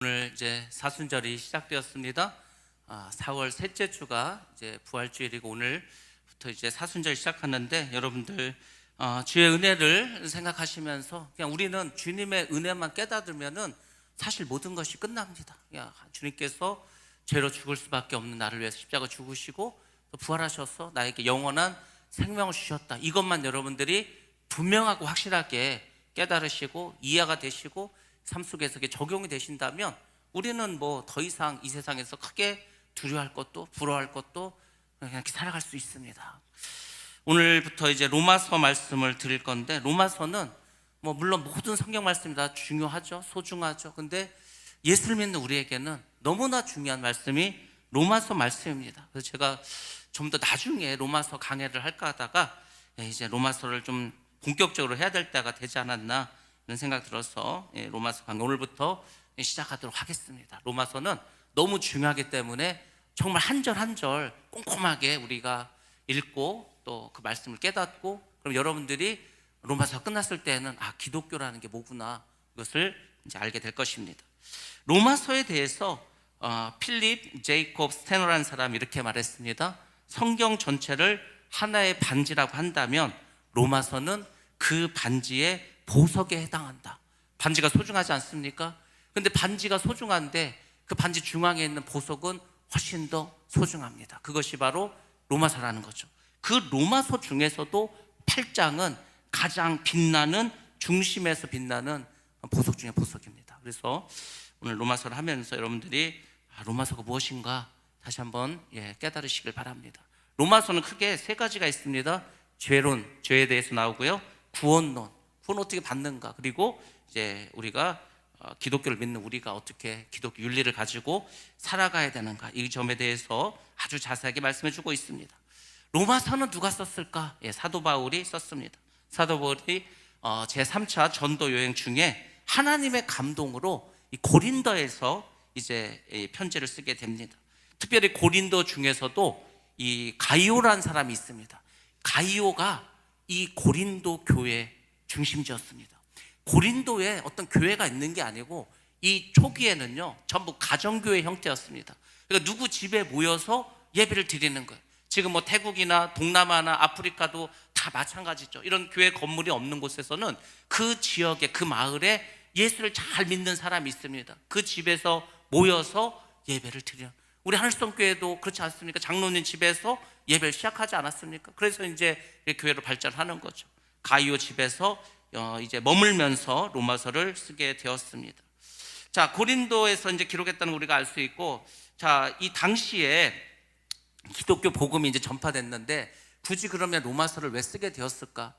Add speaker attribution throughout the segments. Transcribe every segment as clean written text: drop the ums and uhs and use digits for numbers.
Speaker 1: 오늘 이제 사순절이 시작되었습니다. 4월 셋째 주가 이제 부활주일이고 오늘부터 이제 사순절 시작하는데 여러분들 주의 은혜를 생각하시면서 그냥 우리는 주님의 은혜만 깨닫으면은 사실 모든 것이 끝납니다. 그냥 주님께서 죄로 죽을 수밖에 없는 나를 위해서 십자가 죽으시고 또 부활하셔서 나에게 영원한 생명을 주셨다. 이것만 여러분들이 분명하고 확실하게 깨달으시고 이해가 되시고 삶 속에서 적용이 되신다면 우리는 뭐 더 이상 이 세상에서 크게 두려워할 것도 부러워할 것도 그냥 이렇게 살아갈 수 있습니다. 오늘부터 이제 로마서 말씀을 드릴 건데, 로마서는 뭐 물론 모든 성경 말씀이 다 중요하죠, 소중하죠. 근데 예수를 믿는 우리에게는 너무나 중요한 말씀이 로마서 말씀입니다. 그래서 제가 좀 더 나중에 로마서 강해를 할까 하다가 이제 로마서를 좀 본격적으로 해야 될 때가 되지 않았나 이런 생각 들어서 로마서 강의 오늘부터 시작하도록 하겠습니다. 로마서는 너무 중요하기 때문에 정말 한 절 한 절 꼼꼼하게 우리가 읽고 또 그 말씀을 깨닫고, 그럼 여러분들이 로마서 끝났을 때는 기독교라는 게 뭐구나, 이것을 이제 알게 될 것입니다. 로마서에 대해서 필립 제이콥 스테너라는 사람이 이렇게 말했습니다. 성경 전체를 하나의 반지라고 한다면 로마서는 그 반지의 보석에 해당한다. 반지가 소중하지 않습니까? 근데 반지가 소중한데 그 반지 중앙에 있는 보석은 훨씬 더 소중합니다. 그것이 바로 로마서라는 거죠. 그 로마서 중에서도 8장은 가장 빛나는, 중심에서 빛나는 보석 중에 보석입니다. 그래서 오늘 로마서를 하면서 여러분들이 로마서가 무엇인가 다시 한번 깨달으시길 바랍니다. 로마서는 크게 세 가지가 있습니다. 죄론, 죄에 대해서 나오고요. 구원론, 구원 어떻게 받는가, 그리고 이제 우리가 기독교를 믿는 우리가 어떻게 기독교 윤리를 가지고 살아가야 되는가, 이 점에 대해서 아주 자세하게 말씀해 주고 있습니다. 로마서는 누가 썼을까? 사도 바울이 썼습니다. 사도 바울이 제3차 전도 여행 중에 하나님의 감동으로 이 고린도에서 이제 편지를 쓰게 됩니다. 특별히 고린도 중에서도 이 가이오라는 사람이 있습니다. 가이오가 이 고린도 교회 중심지였습니다. 고린도에 어떤 교회가 있는 게 아니고 이 초기에는요 전부 가정교회 형태였습니다. 그러니까 누구 집에 모여서 예배를 드리는 거예요. 지금 뭐 태국이나 동남아나 아프리카도 다 마찬가지죠. 이런 교회 건물이 없는 곳에서는 그 지역에, 그 마을에 예수를 잘 믿는 사람이 있습니다. 그 집에서 모여서 예배를 드려요. 우리 하늘성교회도 그렇지 않습니까? 장로님 집에서 예배를 시작하지 않았습니까? 그래서 이제 교회로 발전하는 거죠. 가이오 집에서 이제 머물면서 로마서를 쓰게 되었습니다. 자, 고린도에서 이제 기록했다는 우리가 알 수 있고, 자, 이 당시에 기독교 복음이 이제 전파됐는데 굳이 그러면 로마서를 왜 쓰게 되었을까?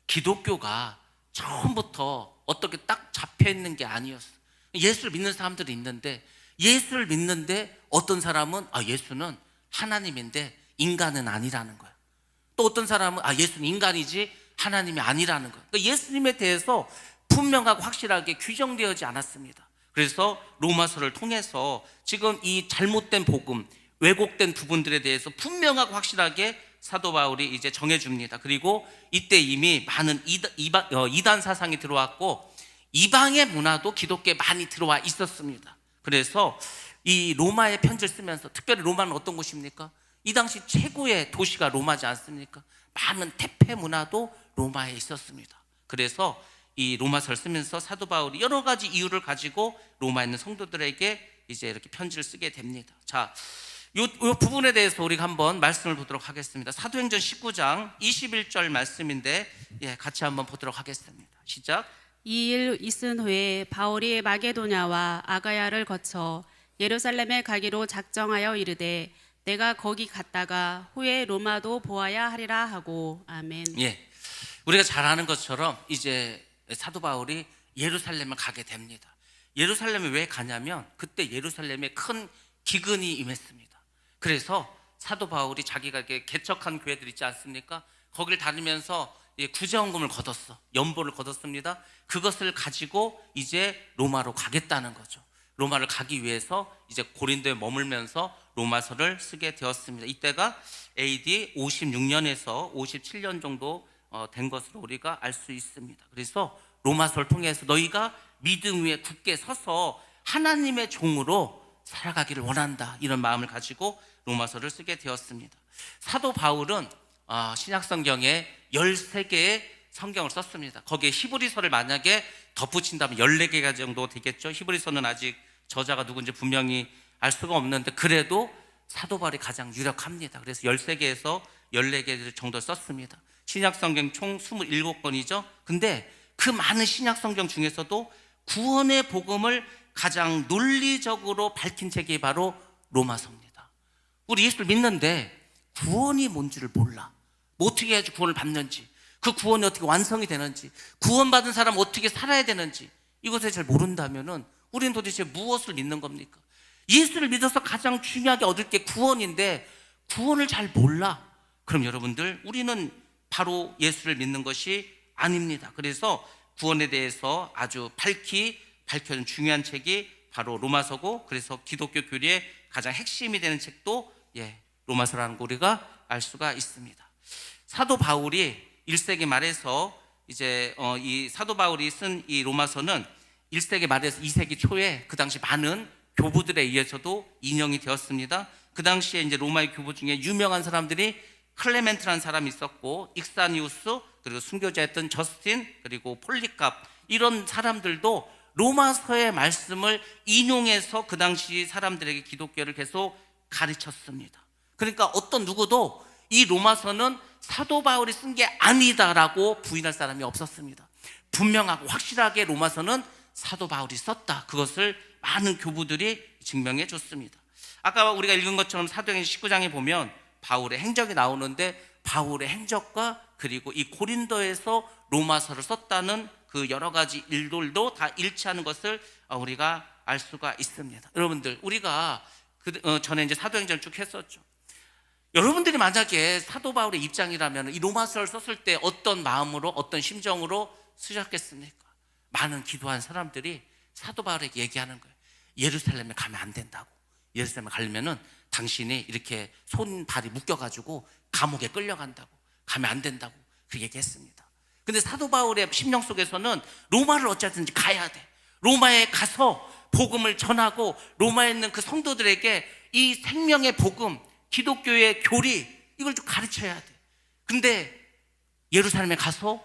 Speaker 1: 기독교가 처음부터 어떻게 딱 잡혀 있는 게 아니었어. 예수를 믿는 사람들이 있는데, 예수를 믿는데 어떤 사람은 예수는 하나님인데 인간은 아니라는 거야. 또 어떤 사람은 예수는 인간이지 하나님이 아니라는 거예요. 그러니까 예수님에 대해서 분명하고 확실하게 규정되어지지 않았습니다. 그래서 로마서를 통해서 지금 이 잘못된 복음, 왜곡된 부분들에 대해서 분명하고 확실하게 사도 바울이 이제 정해줍니다. 그리고 이때 이미 많은 이단 사상이 들어왔고 이방의 문화도 기독교에 많이 들어와 있었습니다. 그래서 이 로마의 편지를 쓰면서, 특별히 로마는 어떤 곳입니까? 이 당시 최고의 도시가 로마지 않습니까? 많은 태폐 문화도 로마에 있었습니다. 그래서 이 로마서를 쓰면서 사도 바울이 여러 가지 이유를 가지고 로마에 있는 성도들에게 이제 이렇게 편지를 쓰게 됩니다. 자, 이 부분에 대해서 우리가 한번 말씀을 보도록 하겠습니다. 사도행전 19장 21절 말씀인데 같이 한번 보도록 하겠습니다. 시작.
Speaker 2: 이 일 있은 후에 바울이 마게도냐와 아가야를 거쳐 예루살렘에 가기로 작정하여 이르되 내가 거기 갔다가 후에 로마도 보아야 하리라 하고. 아멘.
Speaker 1: 우리가 잘 아는 것처럼 이제 사도 바울이 예루살렘을 가게 됩니다. 예루살렘에 왜 가냐면 그때 예루살렘에 큰 기근이 임했습니다. 그래서 사도 바울이 자기가 이렇게 개척한 교회들 있지 않습니까? 거기를 다니면서 구제헌금을 걷었어. 연보를 걷었습니다. 그것을 가지고 이제 로마로 가겠다는 거죠. 로마를 가기 위해서 이제 고린도에 머물면서 로마서를 쓰게 되었습니다. 이때가 AD 56년에서 57년 정도 된 것으로 우리가 알 수 있습니다. 그래서 로마서를 통해서 너희가 믿음 위에 굳게 서서 하나님의 종으로 살아가기를 원한다, 이런 마음을 가지고 로마서를 쓰게 되었습니다. 사도 바울은 신약 성경에 13개의 성경을 썼습니다. 거기에 히브리서를 만약에 덧붙인다면 14개가 정도 되겠죠. 히브리서는 아직 저자가 누군지 분명히 알 수가 없는데 그래도 사도 바울이 가장 유력합니다. 그래서 13개에서 14개 정도 썼습니다. 신약 성경 총 27권이죠. 근데 그 많은 신약 성경 중에서도 구원의 복음을 가장 논리적으로 밝힌 책이 바로 로마서입니다. 우리 예수를 믿는데 구원이 뭔지를 몰라. 뭐 어떻게 해야지 구원을 받는지, 그 구원이 어떻게 완성이 되는지, 구원받은 사람은 어떻게 살아야 되는지, 이것을 잘 모른다면은 우리는 도대체 무엇을 믿는 겁니까? 예수를 믿어서 가장 중요하게 얻을 게 구원인데 구원을 잘 몰라. 그럼 여러분들, 우리는 바로 예수를 믿는 것이 아닙니다. 그래서 구원에 대해서 아주 밝히 밝혀준 중요한 책이 바로 로마서고, 그래서 기독교 교리의 가장 핵심이 되는 책도 로마서라는 거 우리가 알 수가 있습니다. 사도 바울이 1세기 말에서 이 사도 바울이 쓴 이 로마서는 1세기 말에서 2세기 초에 그 당시 많은 교부들에 의해서도 인용이 되었습니다. 그 당시에 이제 로마의 교부 중에 유명한 사람들이 클레멘트라는 사람이 있었고, 익사니우스, 그리고 순교자였던 저스틴, 그리고 폴리캅, 이런 사람들도 로마서의 말씀을 인용해서 그 당시 사람들에게 기독교를 계속 가르쳤습니다. 그러니까 어떤 누구도 이 로마서는 사도 바울이 쓴 게 아니다라고 부인할 사람이 없었습니다. 분명하고 확실하게 로마서는 사도 바울이 썼다, 그것을 많은 교부들이 증명해 줬습니다. 아까 우리가 읽은 것처럼 사도행전 19장에 보면 바울의 행적이 나오는데, 바울의 행적과 그리고 이 고린도에서 로마서를 썼다는 그 여러 가지 일들도 다 일치하는 것을 우리가 알 수가 있습니다. 여러분들, 우리가 전에 이제 사도행전을 쭉 했었죠. 여러분들이 만약에 사도 바울의 입장이라면 이 로마서를 썼을 때 어떤 마음으로, 어떤 심정으로 쓰셨겠습니까? 많은 기도한 사람들이 사도 바울에게 얘기하는 거예요. 예루살렘에 가면 안 된다고. 예루살렘에 가려면은 당신이 이렇게 손 발이 묶여가지고 감옥에 끌려간다고, 가면 안 된다고 그 얘기했습니다. 근데 사도 바울의 심령 속에서는 로마를 어찌하든지 가야 돼. 로마에 가서 복음을 전하고 로마에 있는 그 성도들에게 이 생명의 복음, 기독교의 교리, 이걸 좀 가르쳐야 돼. 근데 예루살렘에 가서,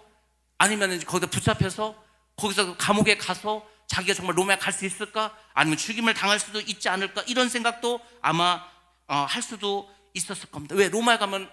Speaker 1: 아니면 거기다 붙잡혀서 거기서 감옥에 가서 자기가 정말 로마에 갈 수 있을까? 아니면 죽임을 당할 수도 있지 않을까? 이런 생각도 아마 할 수도 있었을 겁니다. 왜? 로마에 가면,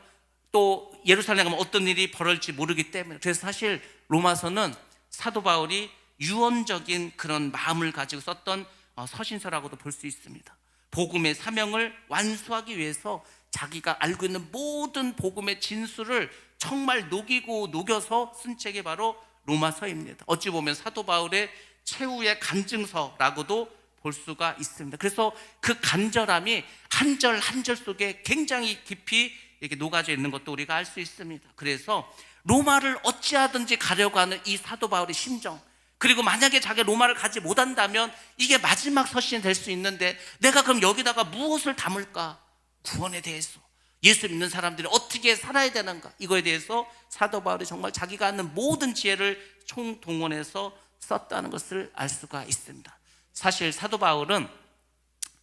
Speaker 1: 또 예루살렘에 가면 어떤 일이 벌어질지 모르기 때문에. 그래서 사실 로마서는 사도 바울이 유언적인 그런 마음을 가지고 썼던 서신서라고도 볼 수 있습니다. 복음의 사명을 완수하기 위해서 자기가 알고 있는 모든 복음의 진수를 정말 녹이고 녹여서 쓴 책이 바로 로마서입니다. 어찌 보면 사도 바울의 최후의 간증서라고도 볼 수가 있습니다. 그래서 그 간절함이 한 절 한 절 속에 굉장히 깊이 이렇게 녹아져 있는 것도 우리가 알 수 있습니다. 그래서 로마를 어찌하든지 가려고 하는 이 사도 바울의 심정, 그리고 만약에 자기가 로마를 가지 못한다면 이게 마지막 서신이 될 수 있는데 내가 그럼 여기다가 무엇을 담을까? 구원에 대해서, 예수 믿는 사람들이 어떻게 살아야 되는가, 이거에 대해서 사도 바울이 정말 자기가 아는 모든 지혜를 총동원해서 썼다는 것을 알 수가 있습니다. 사실 사도 바울은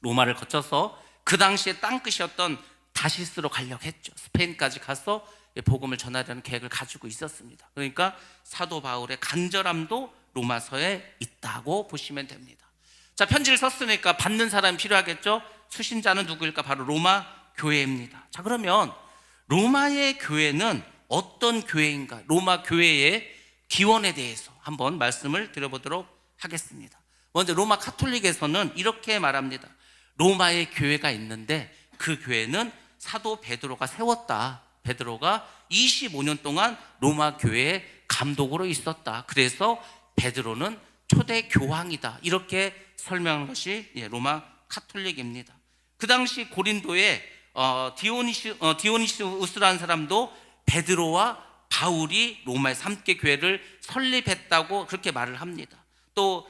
Speaker 1: 로마를 거쳐서 그 당시에 땅끝이었던 다시스로 가려고 했죠. 스페인까지 가서 복음을 전하려는 계획을 가지고 있었습니다. 그러니까 사도 바울의 간절함도 로마서에 있다고 보시면 됩니다. 자, 편지를 썼으니까 받는 사람이 필요하겠죠. 수신자는 누구일까? 바로 로마 교회입니다. 자, 그러면 로마의 교회는 어떤 교회인가? 로마 교회의 기원에 대해서 한번 말씀을 드려보도록 하겠습니다. 먼저 로마 카톨릭에서는 이렇게 말합니다. 로마의 교회가 있는데 그 교회는 사도 베드로가 세웠다. 베드로가 25년 동안 로마 교회의 감독으로 있었다. 그래서 베드로는 초대 교황이다. 이렇게 설명한 것이 로마 카톨릭입니다. 그 당시 고린도에 디오니시우스라는 사람도 베드로와 바울이 로마의 3개 교회를 설립했다고 그렇게 말을 합니다. 또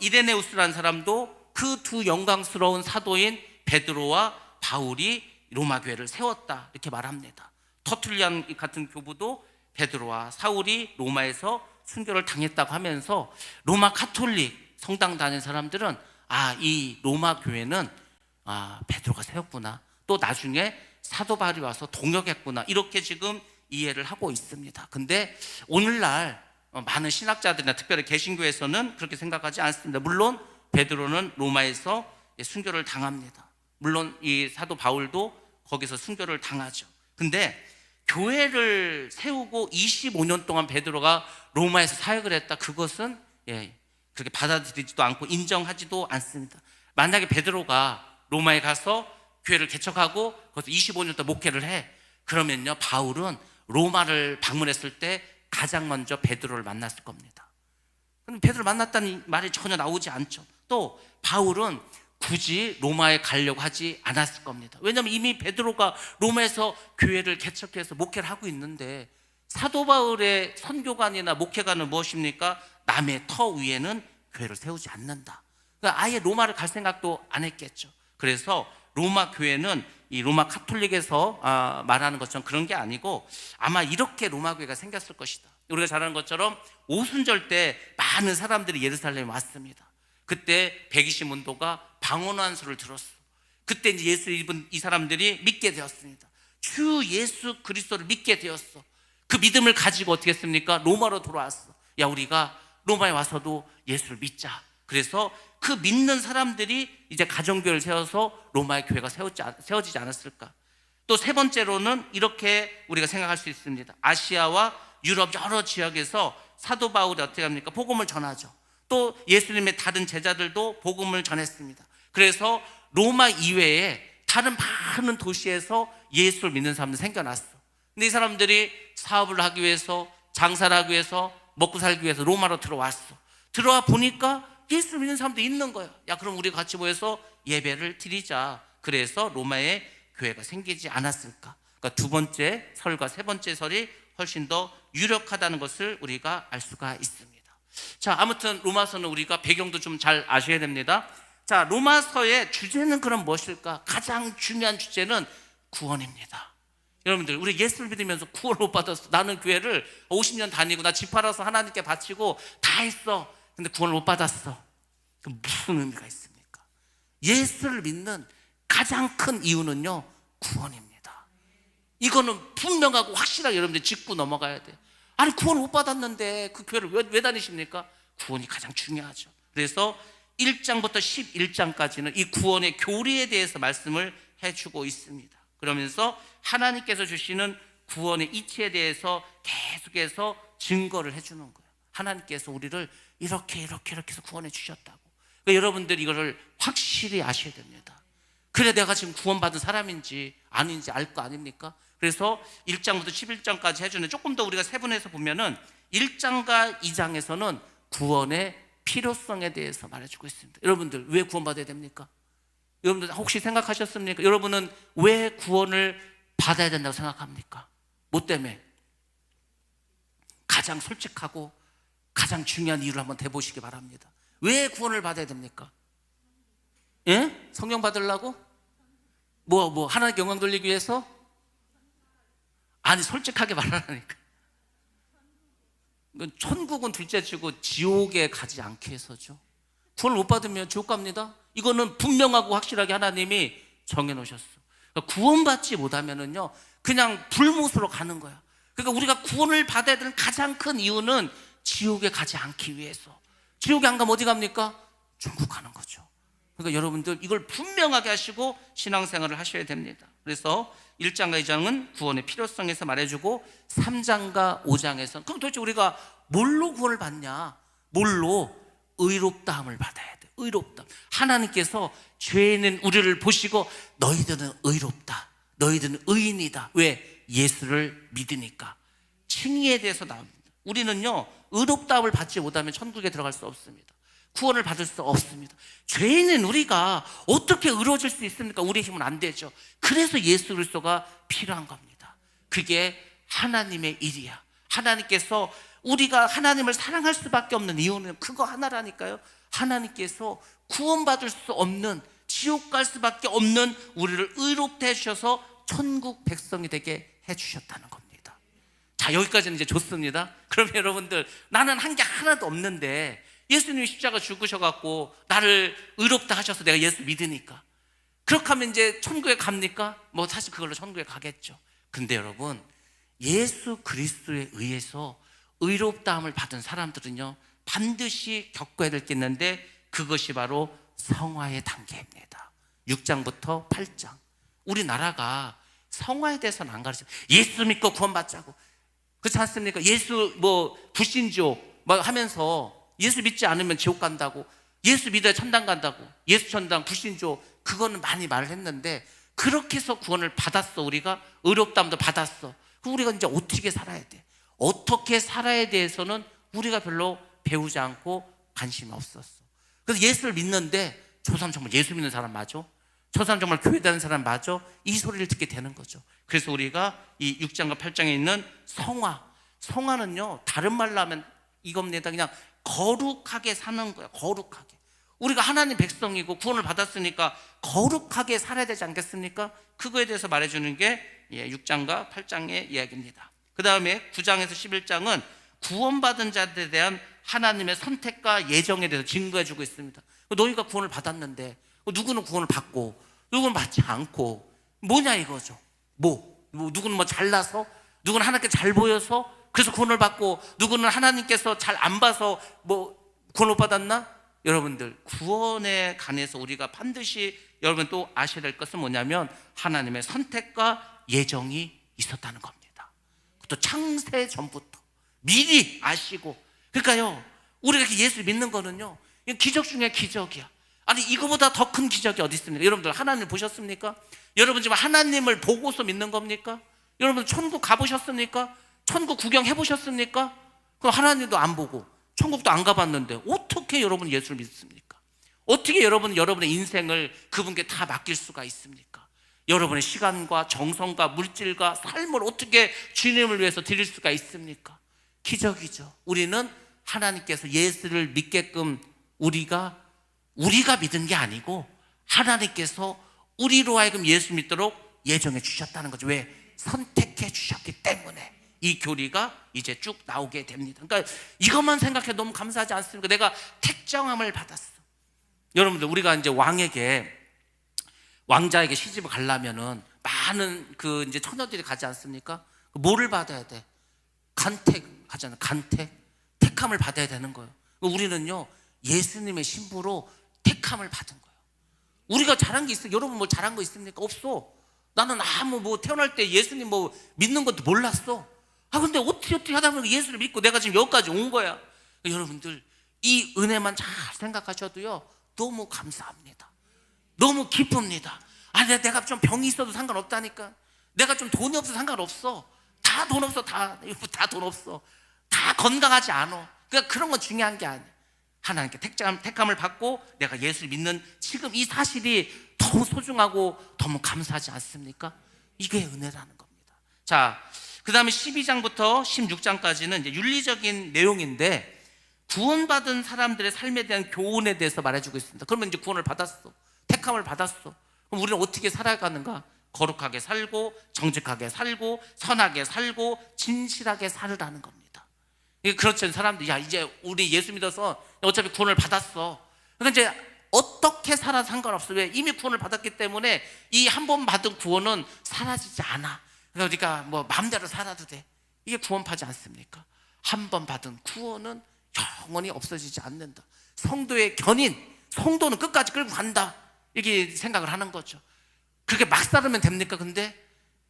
Speaker 1: 이레네우스라는 사람도 그 두 영광스러운 사도인 베드로와 바울이 로마 교회를 세웠다, 이렇게 말합니다. 터툴리안 같은 교부도 베드로와 사울이 로마에서 순교를 당했다고 하면서 로마 카톨릭 성당 다니는 사람들은 이 로마 교회는 베드로가 세웠구나, 또 나중에 사도 바울이 와서 동역했구나, 이렇게 지금 이해를 하고 있습니다. 근데 오늘날 많은 신학자들이나 특별히 개신교에서는 그렇게 생각하지 않습니다. 물론 베드로는 로마에서 순교를 당합니다. 물론 이 사도 바울도 거기서 순교를 당하죠. 근데 교회를 세우고 25년 동안 베드로가 로마에서 사역을 했다, 그것은 그렇게 받아들이지도 않고 인정하지도 않습니다. 만약에 베드로가 로마에 가서 교회를 개척하고 거기서 25년 동안 목회를 해, 그러면요 바울은 로마를 방문했을 때 가장 먼저 베드로를 만났을 겁니다. 그럼 베드로를 만났다는 말이 전혀 나오지 않죠. 또 바울은 굳이 로마에 가려고 하지 않았을 겁니다. 왜냐하면 이미 베드로가 로마에서 교회를 개척해서 목회를 하고 있는데, 사도 바울의 선교관이나 목회관은 무엇입니까? 남의 터 위에는 교회를 세우지 않는다. 그러니까 아예 로마를 갈 생각도 안 했겠죠. 그래서 로마 교회는 이 로마 카톨릭에서 말하는 것처럼 그런 게 아니고 아마 이렇게 로마 교회가 생겼을 것이다. 우리가 잘 아는 것처럼 오순절 때 많은 사람들이 예루살렘에 왔습니다. 그때 120문도가 방언환수를 들었어. 그때 이제 예수 입은 이 사람들이 믿게 되었습니다. 주 예수 그리스도를 믿게 되었어. 그 믿음을 가지고 어떻게 했습니까? 로마로 돌아왔어. 야, 우리가 로마에 와서도 예수를 믿자. 그래서 그 믿는 사람들이 이제 가정교회를 세워서 로마의 교회가 세워지지 않았을까. 또 세 번째로는 이렇게 우리가 생각할 수 있습니다. 아시아와 유럽 여러 지역에서 사도 바울이 어떻게 합니까? 복음을 전하죠. 또 예수님의 다른 제자들도 복음을 전했습니다. 그래서 로마 이외에 다른 많은 도시에서 예수를 믿는 사람들이 생겨났어. 근데 이 사람들이 사업을 하기 위해서, 장사를 하기 위해서, 먹고 살기 위해서 로마로 들어왔어. 들어와 보니까 예수를 믿는 사람도 있는 거야. 야, 그럼 우리 같이 모여서 예배를 드리자. 그래서 로마에 교회가 생기지 않았을까. 그러니까 두 번째 설과 세 번째 설이 훨씬 더 유력하다는 것을 우리가 알 수가 있습니다. 자, 아무튼 로마서는 우리가 배경도 좀 잘 아셔야 됩니다. 자, 로마서의 주제는 그럼 무엇일까? 가장 중요한 주제는 구원입니다. 여러분들, 우리 예수를 믿으면서 구원을 못 받았어. 나는 교회를 50년 다니고 나 집 팔아서 하나님께 바치고 다 했어. 근데 구원을 못 받았어. 그럼 무슨 의미가 있습니까? 예수를 믿는 가장 큰 이유는요, 구원입니다. 이거는 분명하고 확실하게 여러분들 짚고 넘어가야 돼요. 아니, 구원을 못 받았는데 그 교회를 왜 다니십니까? 구원이 가장 중요하죠. 그래서 1장부터 11장까지는 이 구원의 교리에 대해서 말씀을 해주고 있습니다. 그러면서 하나님께서 주시는 구원의 이치에 대해서 계속해서 증거를 해주는 거예요. 하나님께서 우리를 이렇게 해서 구원해 주셨다고. 그러니까 여러분들 이거를 확실히 아셔야 됩니다. 그래 내가 지금 구원받은 사람인지 아닌지 알 거 아닙니까? 그래서 1장부터 11장까지 해주는, 조금 더 우리가 세분해서 보면은 1장과 2장에서는 구원의 필요성에 대해서 말해주고 있습니다. 여러분들 왜 구원받아야 됩니까? 여러분들 혹시 생각하셨습니까? 여러분은 왜 구원을 받아야 된다고 생각합니까? 뭐 때문에? 가장 솔직하고 가장 중요한 이유를 한번 대보시기 바랍니다. 왜 구원을 받아야 됩니까? 예? 성령 받으려고? 하나님께 영광 돌리기 위해서? 아니, 솔직하게 말하라니까. 천국은 둘째치고 지옥에 가지 않게 해서죠. 구원을 못 받으면 지옥 갑니다. 이거는 분명하고 확실하게 하나님이 정해놓으셨어. 그러니까 구원받지 못하면은요, 그냥 불못으로 가는 거야. 그러니까 우리가 구원을 받아야 되는 가장 큰 이유는 지옥에 가지 않기 위해서. 지옥에 안 가면 어디 갑니까? 천국 가는 거죠. 그러니까 여러분들 이걸 분명하게 하시고 신앙생활을 하셔야 됩니다. 그래서 1장과 2장은 구원의 필요성에서 말해주고 3장과 5장에서는 그럼 도대체 우리가 뭘로 구원을 받냐? 뭘로? 의롭다함을 받아야 돼. 의롭다. 하나님께서 죄 있는 우리를 보시고 너희들은 의롭다. 너희들은 의인이다. 왜? 예수를 믿으니까. 칭의에 대해서 나옵니다. 우리는요, 의롭다함을 받지 못하면 천국에 들어갈 수 없습니다. 구원을 받을 수 없습니다. 죄인은 우리가 어떻게 의로워질 수 있습니까? 우리의 힘은 안 되죠. 그래서 예수 그리스도가 필요한 겁니다. 그게 하나님의 일이야. 하나님께서 우리가 하나님을 사랑할 수밖에 없는 이유는 그거 하나라니까요. 하나님께서 구원받을 수 없는, 지옥 갈 수밖에 없는 우리를 의롭게 해주셔서 천국 백성이 되게 해주셨다는 겁니다. 자, 여기까지는 이제 좋습니다. 그럼 여러분들, 나는 한 게 하나도 없는데 예수님이 십자가 죽으셔갖고 나를 의롭다 하셔서 내가 예수 믿으니까 그렇게 하면 이제 천국에 갑니까? 뭐 사실 그걸로 천국에 가겠죠. 근데 여러분, 예수 그리스도에 의해서 의롭다함을 받은 사람들은요 반드시 겪어야 될 게 있는데 그것이 바로 성화의 단계입니다. 6장부터 8장. 우리나라가 성화에 대해서는 안 가르쳐요. 예수 믿고 구원받자고. 그렇지 않습니까? 예수 뭐 불신조 막 하면서 예수 믿지 않으면 지옥 간다고, 예수 믿어야 천당 간다고, 예수 천당 불신조, 그거는 많이 말을 했는데 그렇게 해서 구원을 받았어. 우리가 의롭다함도 받았어. 그럼 우리가 이제 어떻게 살아야 돼? 어떻게 살아야 돼에서는 우리가 별로 배우지 않고 관심이 없었어. 그래서 예수를 믿는데 저 사람 정말 예수 믿는 사람 맞아? 저 사람 정말 교회 다니는 사람 맞아? 이 소리를 듣게 되는 거죠. 그래서 우리가 이 6장과 8장에 있는 성화, 성화는요 다른 말로 하면 이겁니다. 그냥 거룩하게 사는 거예요. 거룩하게. 우리가 하나님 백성이고 구원을 받았으니까 거룩하게 살아야 되지 않겠습니까? 그거에 대해서 말해주는 게 6장과 8장의 이야기입니다. 그 다음에 9장에서 11장은 구원받은 자들에 대한 하나님의 선택과 예정에 대해서 증거해주고 있습니다. 너희가 구원을 받았는데 누구는 구원을 받고 누구는 받지 않고 뭐냐 이거죠. 누구는 뭐 잘나서, 누구는 하나님께 잘 보여서 그래서 구원을 받고, 누구는 하나님께서 잘 안 봐서 뭐 구원을 받았나? 여러분들, 구원에 관해서 우리가 반드시 여러분 또 아셔야 될 것은 뭐냐면 하나님의 선택과 예정이 있었다는 겁니다. 또 창세 전부터 미리 아시고. 그러니까요 우리가 이렇게 예수 믿는 거는요 기적 중에 기적이야. 아니 이거보다 더 큰 기적이 어디 있습니까? 여러분들 하나님을 보셨습니까? 여러분 지금 하나님을 보고서 믿는 겁니까? 여러분 천국 가보셨습니까? 천국 구경해 보셨습니까? 그럼 하나님도 안 보고 천국도 안 가봤는데 어떻게 여러분 예수를 믿습니까? 어떻게 여러분의 인생을 그분께 다 맡길 수가 있습니까? 여러분의 시간과 정성과 물질과 삶을 어떻게 주님을 위해서 드릴 수가 있습니까? 기적이죠. 우리는 하나님께서 예수를 믿게끔 우리가 믿은 게 아니고 하나님께서 우리로 하여금 예수 믿도록 예정해 주셨다는 거죠. 왜? 선택해 주셨기 때문에 이 교리가 이제 쭉 나오게 됩니다. 그러니까 이것만 생각해 너무 감사하지 않습니까? 내가 택정함을 받았어. 여러분들 우리가 이제 왕자에게 시집을 가려면은 많은 그 이제 처녀들이 가지 않습니까? 뭐를 받아야 돼? 간택 하잖아요. 택함을 받아야 되는 거예요. 우리는요 예수님의 신부로 택함을 받은 거예요. 우리가 잘한 게 있어요? 여러분 뭐 잘한 거 있습니까? 없어. 나는 뭐 태어날 때 예수님 뭐 믿는 것도 몰랐어. 근데 어떻게 하다 보니까 예수를 믿고 내가 지금 여기까지 온 거야. 여러분들 이 은혜만 잘 생각하셔도요 너무 감사합니다. 너무 기쁩니다. 내가 좀 병이 있어도 상관없다니까. 내가 좀 돈이 없어도 상관없어. 다 돈 없어. 다 돈 없어. 다 건강하지 않아. 그러니까 그런 건 중요한 게 아니야. 하나님께 택함을 받고 내가 예수를 믿는 지금 이 사실이 너무 소중하고 너무 감사하지 않습니까? 이게 은혜라는 겁니다. 자, 그 다음에 12장부터 16장까지는 이제 윤리적인 내용인데 구원받은 사람들의 삶에 대한 교훈에 대해서 말해주고 있습니다. 그러면 이제 구원을 받았어. 택함을 받았어. 그럼 우리는 어떻게 살아가는가? 거룩하게 살고 정직하게 살고 선하게 살고 진실하게 살으라는 겁니다. 그렇죠. 사람들이 이제 우리 예수 믿어서 어차피 구원을 받았어. 그러니까 이제 어떻게 살아도 상관없어. 왜? 이미 구원을 받았기 때문에 이 한 번 받은 구원은 사라지지 않아. 그러니까 뭐 마음대로 살아도 돼. 이게 구원파지 않습니까? 한 번 받은 구원은 영원히 없어지지 않는다. 성도의 견인, 성도는 끝까지 끌고 간다. 이렇게 생각을 하는 거죠. 그렇게 막 살으면 됩니까? 근데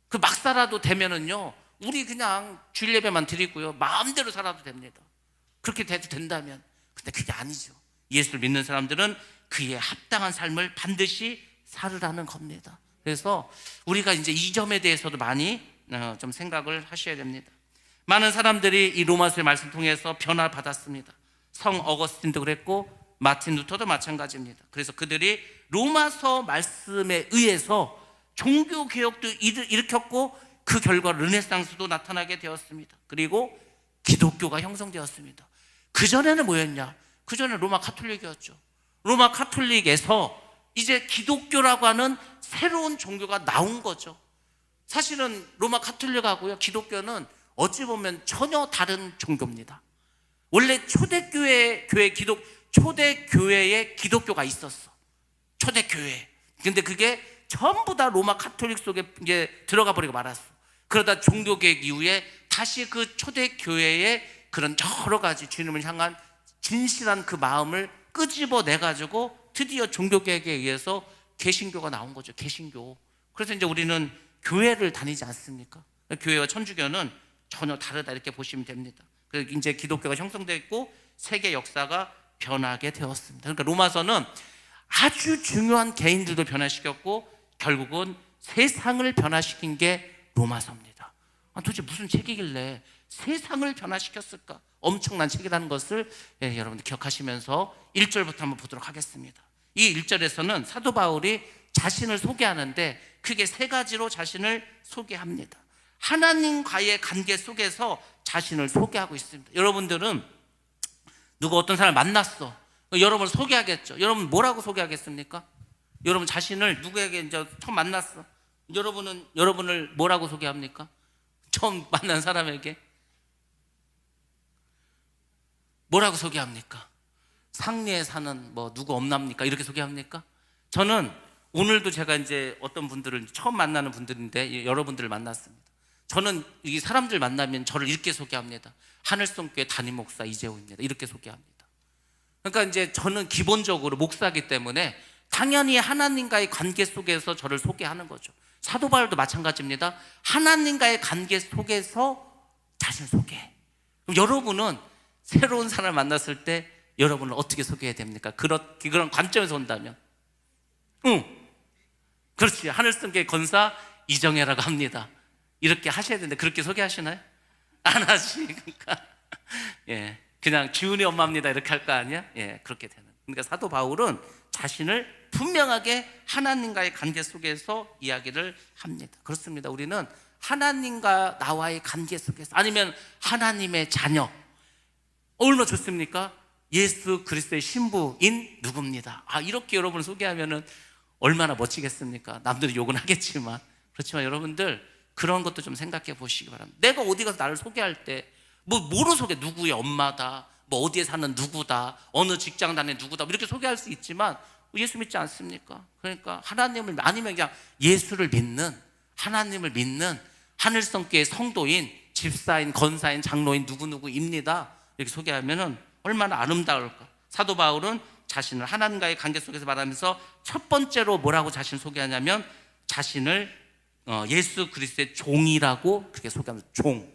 Speaker 1: 그 막 살아도 되면은요 우리 그냥 주일 예배만 드리고요 마음대로 살아도 됩니다. 그렇게 돼도 된다면. 근데 그게 아니죠. 예수를 믿는 사람들은 그에 합당한 삶을 반드시 살으라는 겁니다. 그래서 우리가 이제 이 점에 대해서도 많이 좀 생각을 하셔야 됩니다. 많은 사람들이 이 로마서의 말씀 통해서 변화받았습니다. 성 어거스틴도 그랬고 마틴 루터도 마찬가지입니다. 그래서 그들이 로마서 말씀에 의해서 종교개혁도 일으켰고 그 결과 르네상스도 나타나게 되었습니다. 그리고 기독교가 형성되었습니다. 그전에는 뭐였냐? 그전에는 로마 카톨릭이었죠. 로마 카톨릭에서 이제 기독교라고 하는 새로운 종교가 나온 거죠. 사실은 로마 카톨릭하고요 기독교는 어찌 보면 전혀 다른 종교입니다. 원래 초대교회 초대 교회에 기독교가 있었어. 초대 교회. 근데 그게 전부 다 로마 카톨릭 속에 이제 들어가 버리고 말았어. 그러다 종교개혁 이후에 다시 그 초대 교회의 그런 여러 가지 주님을 향한 진실한 그 마음을 끄집어내 가지고 드디어 종교개혁에 의해서 개신교가 나온 거죠. 개신교. 그래서 이제 우리는 교회를 다니지 않습니까? 교회와 천주교는 전혀 다르다 이렇게 보시면 됩니다. 그래서 이제 기독교가 형성됐고 세계 역사가 변하게 되었습니다. 그러니까 로마서는 아주 중요한 개인들도 변화시켰고 결국은 세상을 변화시킨 게 로마서입니다. 도대체 무슨 책이길래 세상을 변화시켰을까? 엄청난 책이라는 것을 여러분들 기억하시면서 1절부터 한번 보도록 하겠습니다. 이 1절에서는 사도 바울이 자신을 소개하는데 크게 세 가지로 자신을 소개합니다. 하나님과의 관계 속에서 자신을 소개하고 있습니다. 여러분들은 누가 어떤 사람을 만났어. 여러분을 소개하겠죠. 여러분 뭐라고 소개하겠습니까? 여러분 자신을 누구에게 이제 처음 만났어. 여러분을 뭐라고 소개합니까? 처음 만난 사람에게 뭐라고 소개합니까? 상리에 사는 뭐 누구 없납니까? 이렇게 소개합니까? 저는 오늘도 제가 이제 어떤 분들을 처음 만나는 분들인데 여러분들을 만났습니다. 저는 이 사람들 만나면 저를 이렇게 소개합니다. 하늘성교회 담임 목사 이재호입니다. 이렇게 소개합니다. 그러니까 이제 저는 기본적으로 목사이기 때문에 당연히 하나님과의 관계 속에서 저를 소개하는 거죠. 사도 바울도 마찬가지입니다. 하나님과의 관계 속에서 자신을 소개해. 그럼 여러분은 새로운 사람을 만났을 때 여러분을 어떻게 소개해야 됩니까? 그런 관점에서 온다면 그렇지. 하늘성교회 권사 이정혜라고 합니다. 이렇게 하셔야 되는데 그렇게 소개하시나요? 안 하시니까 그냥 지훈이 엄마입니다 이렇게 할 거 아니야? 그렇게 되는. 그러니까 사도 바울은 자신을 분명하게 하나님과의 관계 속에서 이야기를 합니다. 그렇습니다. 우리는 하나님과 나와의 관계 속에서, 아니면 하나님의 자녀, 얼마나 좋습니까? 예수 그리스도의 신부인 누구입니다. 이렇게 여러분을 소개하면은 얼마나 멋지겠습니까? 남들이 욕은 하겠지만, 그렇지만 여러분들 그런 것도 좀 생각해 보시기 바랍니다. 내가 어디 가서 나를 소개할 때 뭐로 소개? 누구의 엄마다, 뭐 어디에 사는 누구다, 어느 직장 다니는 누구다, 이렇게 소개할 수 있지만 예수 믿지 않습니까? 그러니까 하나님을, 아니면 그냥 예수를 믿는, 하나님을 믿는 하늘성교회 성도인, 집사인, 권사인, 장로인 누구누구입니다 이렇게 소개하면은 얼마나 아름다울까. 사도 바울은 자신을 하나님과의 관계 속에서 말하면서 첫 번째로 뭐라고 자신을 소개하냐면 자신을 예수 그리스도의 종이라고 그렇게 소개합니다. 종.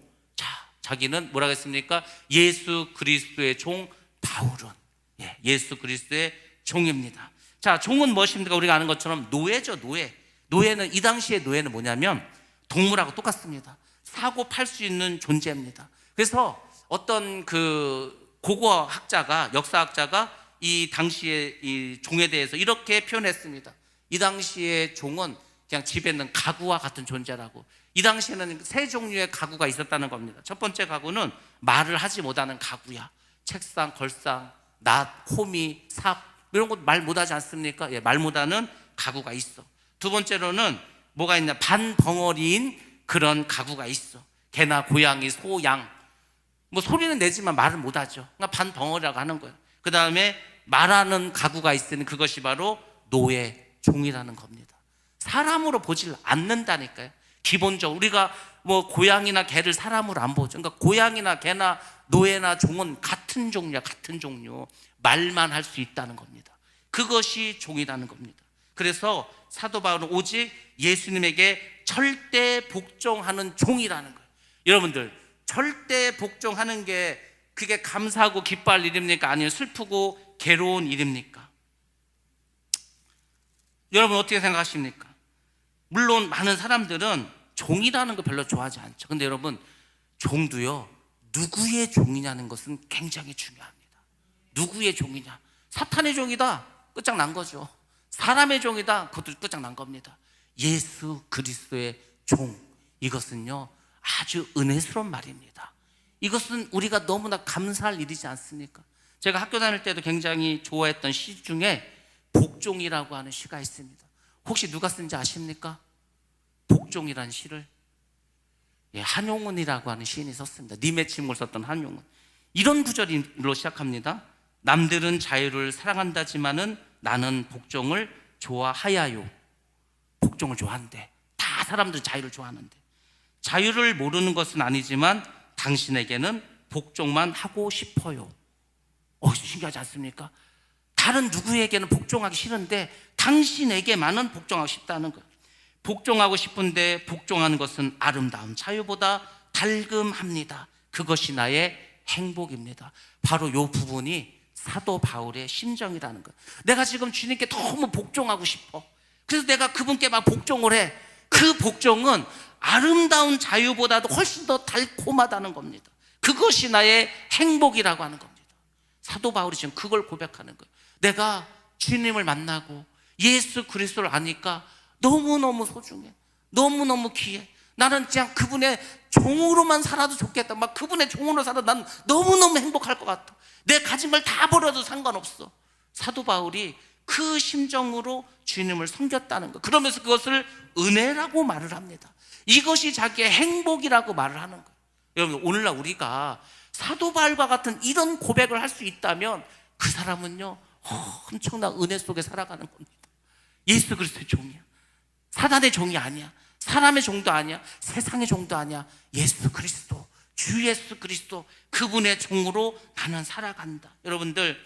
Speaker 1: 자기는 뭐라고 했습니까? 예수 그리스도의 종 바울은 예수 그리스도의 종입니다. 자, 종은 무엇입니까? 우리가 아는 것처럼 노예죠. 노예는, 이 당시의 노예는 뭐냐면 동물하고 똑같습니다. 사고 팔 수 있는 존재입니다. 그래서 어떤 그 고고학자가, 역사학자가 이 당시의 이 종에 대해서 이렇게 표현했습니다. 이 당시의 종은 그냥 집에 있는 가구와 같은 존재라고. 이 당시에는 세 종류의 가구가 있었다는 겁니다. 첫 번째 가구는 말을 하지 못하는 가구야. 책상, 걸상, 낫, 호미, 삽, 이런 거 말 못하지 않습니까? 말 못하는 가구가 있어. 두 번째로는 뭐가 있냐? 반벙어리인 그런 가구가 있어. 개나 고양이, 소, 양. 뭐 소리는 내지만 말을 못하죠. 그러니까 반벙어리라고 하는 거예요. 그 다음에 말하는 가구가 있으니 그것이 바로 노예, 종이라는 겁니다. 사람으로 보질 않는다니까요. 기본적으로 우리가 뭐 고양이나 개를 사람으로 안 보죠. 그러니까 고양이나 개나 노예나 종은 같은 종류야. 같은 종류. 말만 할 수 있다는 겁니다. 그것이 종이라는 겁니다. 그래서 사도 바울은 오직 예수님에게 절대 복종하는 종이라는 거예요. 여러분들, 절대 복종하는 게 그게 감사하고 기뻐할 일입니까? 아니면 슬프고 괴로운 일입니까? 여러분 어떻게 생각하십니까? 물론 많은 사람들은 종이라는 거 별로 좋아하지 않죠. 근데 여러분, 종도요, 누구의 종이냐는 것은 굉장히 중요합니다. 누구의 종이냐? 사탄의 종이다, 끝장난 거죠. 사람의 종이다, 그것도 끝장난 겁니다. 예수 그리스도의 종, 이것은요 아주 은혜스러운 말입니다. 이것은 우리가 너무나 감사할 일이지 않습니까? 제가 학교 다닐 때도 굉장히 좋아했던 시 중에 복종이라고 하는 시가 있습니다. 혹시 누가 쓴지 아십니까? 복종이라는 시를 한용운이라고 하는 시인이 썼습니다. 님의 침을 썼던 한용운. 이런 구절로 시작합니다. 남들은 자유를 사랑한다지만은 나는 복종을 좋아하야요. 복종을 좋아한대. 다 사람들은 자유를 좋아하는데, 자유를 모르는 것은 아니지만 당신에게는 복종만 하고 싶어요. 신기하지 않습니까? 다른 누구에게는 복종하기 싫은데 당신에게만은 복종하고 싶다는 거예요. 복종하고 싶은데 복종하는 것은 아름다움, 자유보다 달금합니다. 그것이 나의 행복입니다. 바로 이 부분이 사도 바울의 심정이라는 거예요. 내가 지금 주님께 너무 복종하고 싶어. 그래서 내가 그분께 막 복종을 해. 그 복종은 아름다운 자유보다도 훨씬 더 달콤하다는 겁니다. 그것이 나의 행복이라고 하는 겁니다. 사도 바울이 지금 그걸 고백하는 거예요. 내가 주님을 만나고 예수 그리스도를 아니까 너무너무 소중해. 너무너무 귀해. 나는 그냥 그분의 종으로만 살아도 좋겠다. 막 그분의 종으로 살아도 난 너무너무 행복할 것 같아. 내 가진 걸 다 버려도 상관없어. 사도 바울이 그 심정으로 주님을 섬겼다는 거. 그러면서 그것을 은혜라고 말을 합니다. 이것이 자기의 행복이라고 말을 하는 거예요. 여러분, 오늘날 우리가 사도 바울과 같은 이런 고백을 할 수 있다면 그 사람은요, 엄청난 은혜 속에 살아가는 겁니다. 예수 그리스도의 종이야. 사단의 종이 아니야. 사람의 종도 아니야. 세상의 종도 아니야. 예수 그리스도, 주 예수 그리스도, 그분의 종으로 나는 살아간다. 여러분들,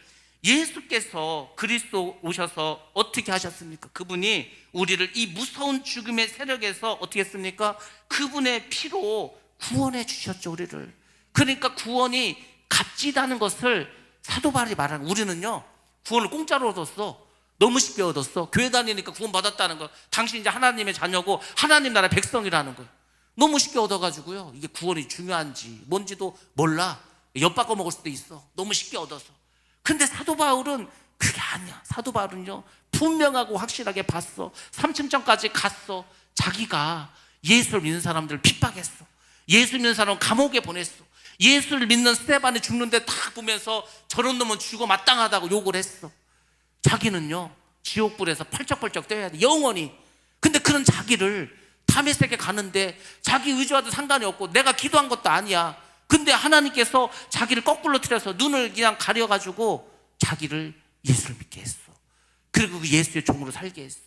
Speaker 1: 예수께서 그리스도 오셔서 어떻게 하셨습니까? 그분이 우리를 이 무서운 죽음의 세력에서 어떻게 했습니까? 그분의 피로 구원해 주셨죠, 우리를. 그러니까 구원이 값지다는 것을 사도 바울이 말하는, 우리는요 구원을 공짜로 얻었어. 너무 쉽게 얻었어. 교회 다니니까 구원 받았다는 거. 당신 이제 하나님의 자녀고 하나님 나라 백성이라는 거예요. 너무 쉽게 얻어가지고요, 이게 구원이 중요한지 뭔지도 몰라. 엿바꿔 먹을 수도 있어. 너무 쉽게 얻어서. 근데 사도 바울은 그게 아니야. 사도 바울은요 분명하고 확실하게 봤어. 3층전까지 갔어. 자기가 예수를 믿는 사람들을 핍박했어. 예수 믿는 사람을 감옥에 보냈어. 예수를 믿는 스데반이 죽는데 다 보면서 저런 놈은 죽어 마땅하다고 욕을 했어. 자기는요 지옥불에서 펄쩍펄쩍 뛰어야 돼, 영원히. 근데 그런 자기를 다메섹에 가는데 자기 의지와도 상관이 없고 내가 기도한 것도 아니야. 근데 하나님께서 자기를 거꾸로 틀어서 눈을 그냥 가려가지고 자기를 예수를 믿게 했어. 그리고 그 예수의 종으로 살게 했어.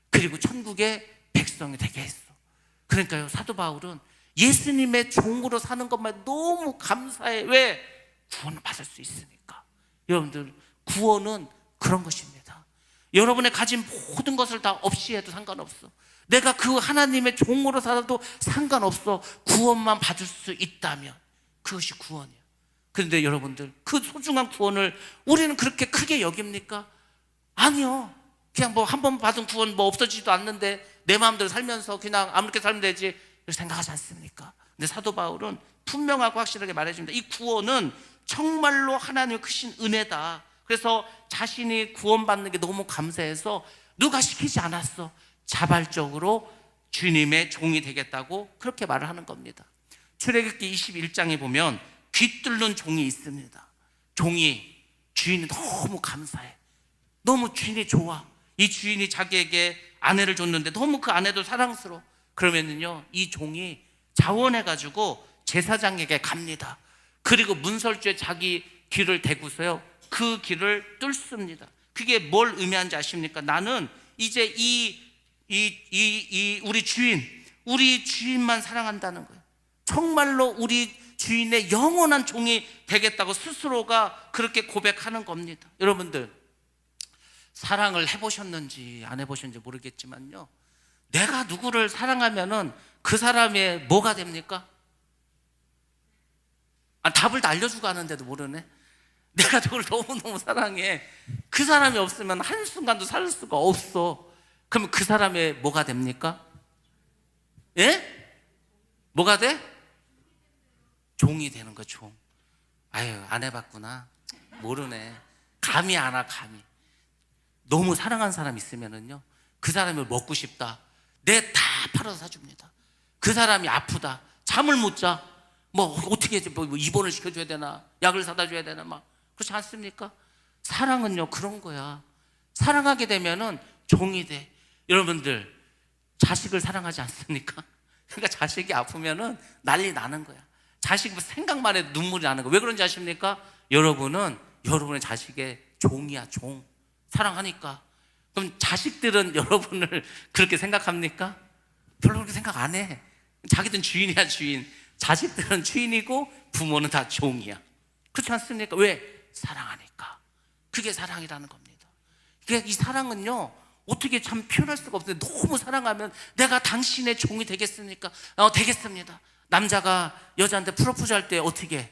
Speaker 1: 그리고 천국의 백성이 되게 했어. 그러니까요, 사도 바울은 예수님의 종으로 사는 것만 너무 감사해. 왜? 구원을 받을 수 있으니까. 여러분들, 구원은 그런 것입니다. 여러분의 가진 모든 것을 다 없이 해도 상관없어. 내가 그 하나님의 종으로 살아도 상관없어. 구원만 받을 수 있다면 그것이 구원이야. 그런데 여러분들, 그 소중한 구원을 우리는 그렇게 크게 여깁니까? 아니요. 그냥 뭐 한 번 받은 구원 뭐 없어지지도 않는데 내 마음대로 살면서 그냥 아무렇게 살면 되지, 이렇게 생각하지 않습니까? 근데 사도 바울은 분명하고 확실하게 말해줍니다. 이 구원은 정말로 하나님의 크신 은혜다. 그래서 자신이 구원받는 게 너무 감사해서 누가 시키지 않았어. 자발적으로 주님의 종이 되겠다고 그렇게 말을 하는 겁니다. 출애굽기 21장에 보면 귀뚫는 종이 있습니다. 종이, 주인이 너무 감사해. 너무 주인이 좋아. 이 주인이 자기에게 아내를 줬는데 너무 그 아내도 사랑스러워. 그러면은요, 이 종이 자원해가지고 제사장에게 갑니다. 그리고 문설주에 자기 귀를 대고서요, 그 귀를 뚫습니다. 그게 뭘 의미하는지 아십니까? 나는 이제 우리 주인만 사랑한다는 거예요. 정말로 우리 주인의 영원한 종이 되겠다고 스스로가 그렇게 고백하는 겁니다. 여러분들, 사랑을 해보셨는지 안 해보셨는지 모르겠지만요, 내가 누구를 사랑하면은 그 사람의 뭐가 됩니까? 답을 다 알려주고 하는데도 모르네. 내가 누구를 너무너무 사랑해. 그 사람이 없으면 한순간도 살 수가 없어. 그러면 그 사람의 뭐가 됩니까? 예? 뭐가 돼? 종이 되는 거, 종. 아유, 안 해봤구나. 모르네. 감이 안 와, 감이. 너무 사랑하는 사람 있으면은요, 그 사람을 먹고 싶다. 내 다 팔아서 사줍니다. 그 사람이 아프다. 잠을 못 자. 뭐 어떻게 해야지, 뭐 입원을 시켜줘야 되나, 약을 사다 줘야 되나, 막 그렇지 않습니까? 사랑은요 그런 거야. 사랑하게 되면은 종이 돼. 여러분들, 자식을 사랑하지 않습니까? 그러니까 자식이 아프면은 난리 나는 거야. 자식 생각만 해도 눈물이 나는 거야. 왜 그런지 아십니까? 여러분은 여러분의 자식의 종이야, 종. 사랑하니까. 그럼 자식들은 여러분을 그렇게 생각합니까? 별로 그렇게 생각 안 해. 자기들은 주인이야, 주인. 자식들은 주인이고 부모는 다 종이야. 그렇지 않습니까? 왜? 사랑하니까. 그게 사랑이라는 겁니다. 이 사랑은요, 어떻게 참 표현할 수가 없어요. 너무 사랑하면 내가 당신의 종이 되겠습니까? 되겠습니다. 남자가 여자한테 프로포즈 할 때 어떻게 해?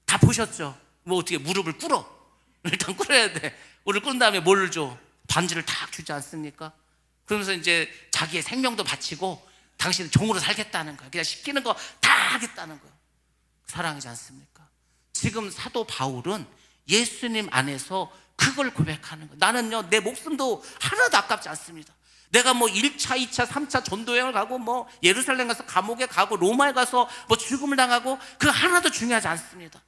Speaker 1: 다 보셨죠? 뭐 어떻게 무릎을 꿇어. 일단 꿇어야 돼. 무릎을 꿇은 다음에 뭘 줘? 반지를 딱 주지 않습니까? 그러면서 이제 자기의 생명도 바치고 당신은 종으로 살겠다는 거야. 그냥 시키는 거 다 하겠다는 거야. 사랑이지 않습니까? 지금 사도 바울은 예수님 안에서 그걸 고백하는 거예요. 나는요, 내 목숨도 하나도 아깝지 않습니다. 내가 뭐 1차, 2차, 3차 전도여행을 가고 뭐 예루살렘 가서 감옥에 가고 로마에 가서 뭐 죽음을 당하고 그 하나도 중요하지 않습니다.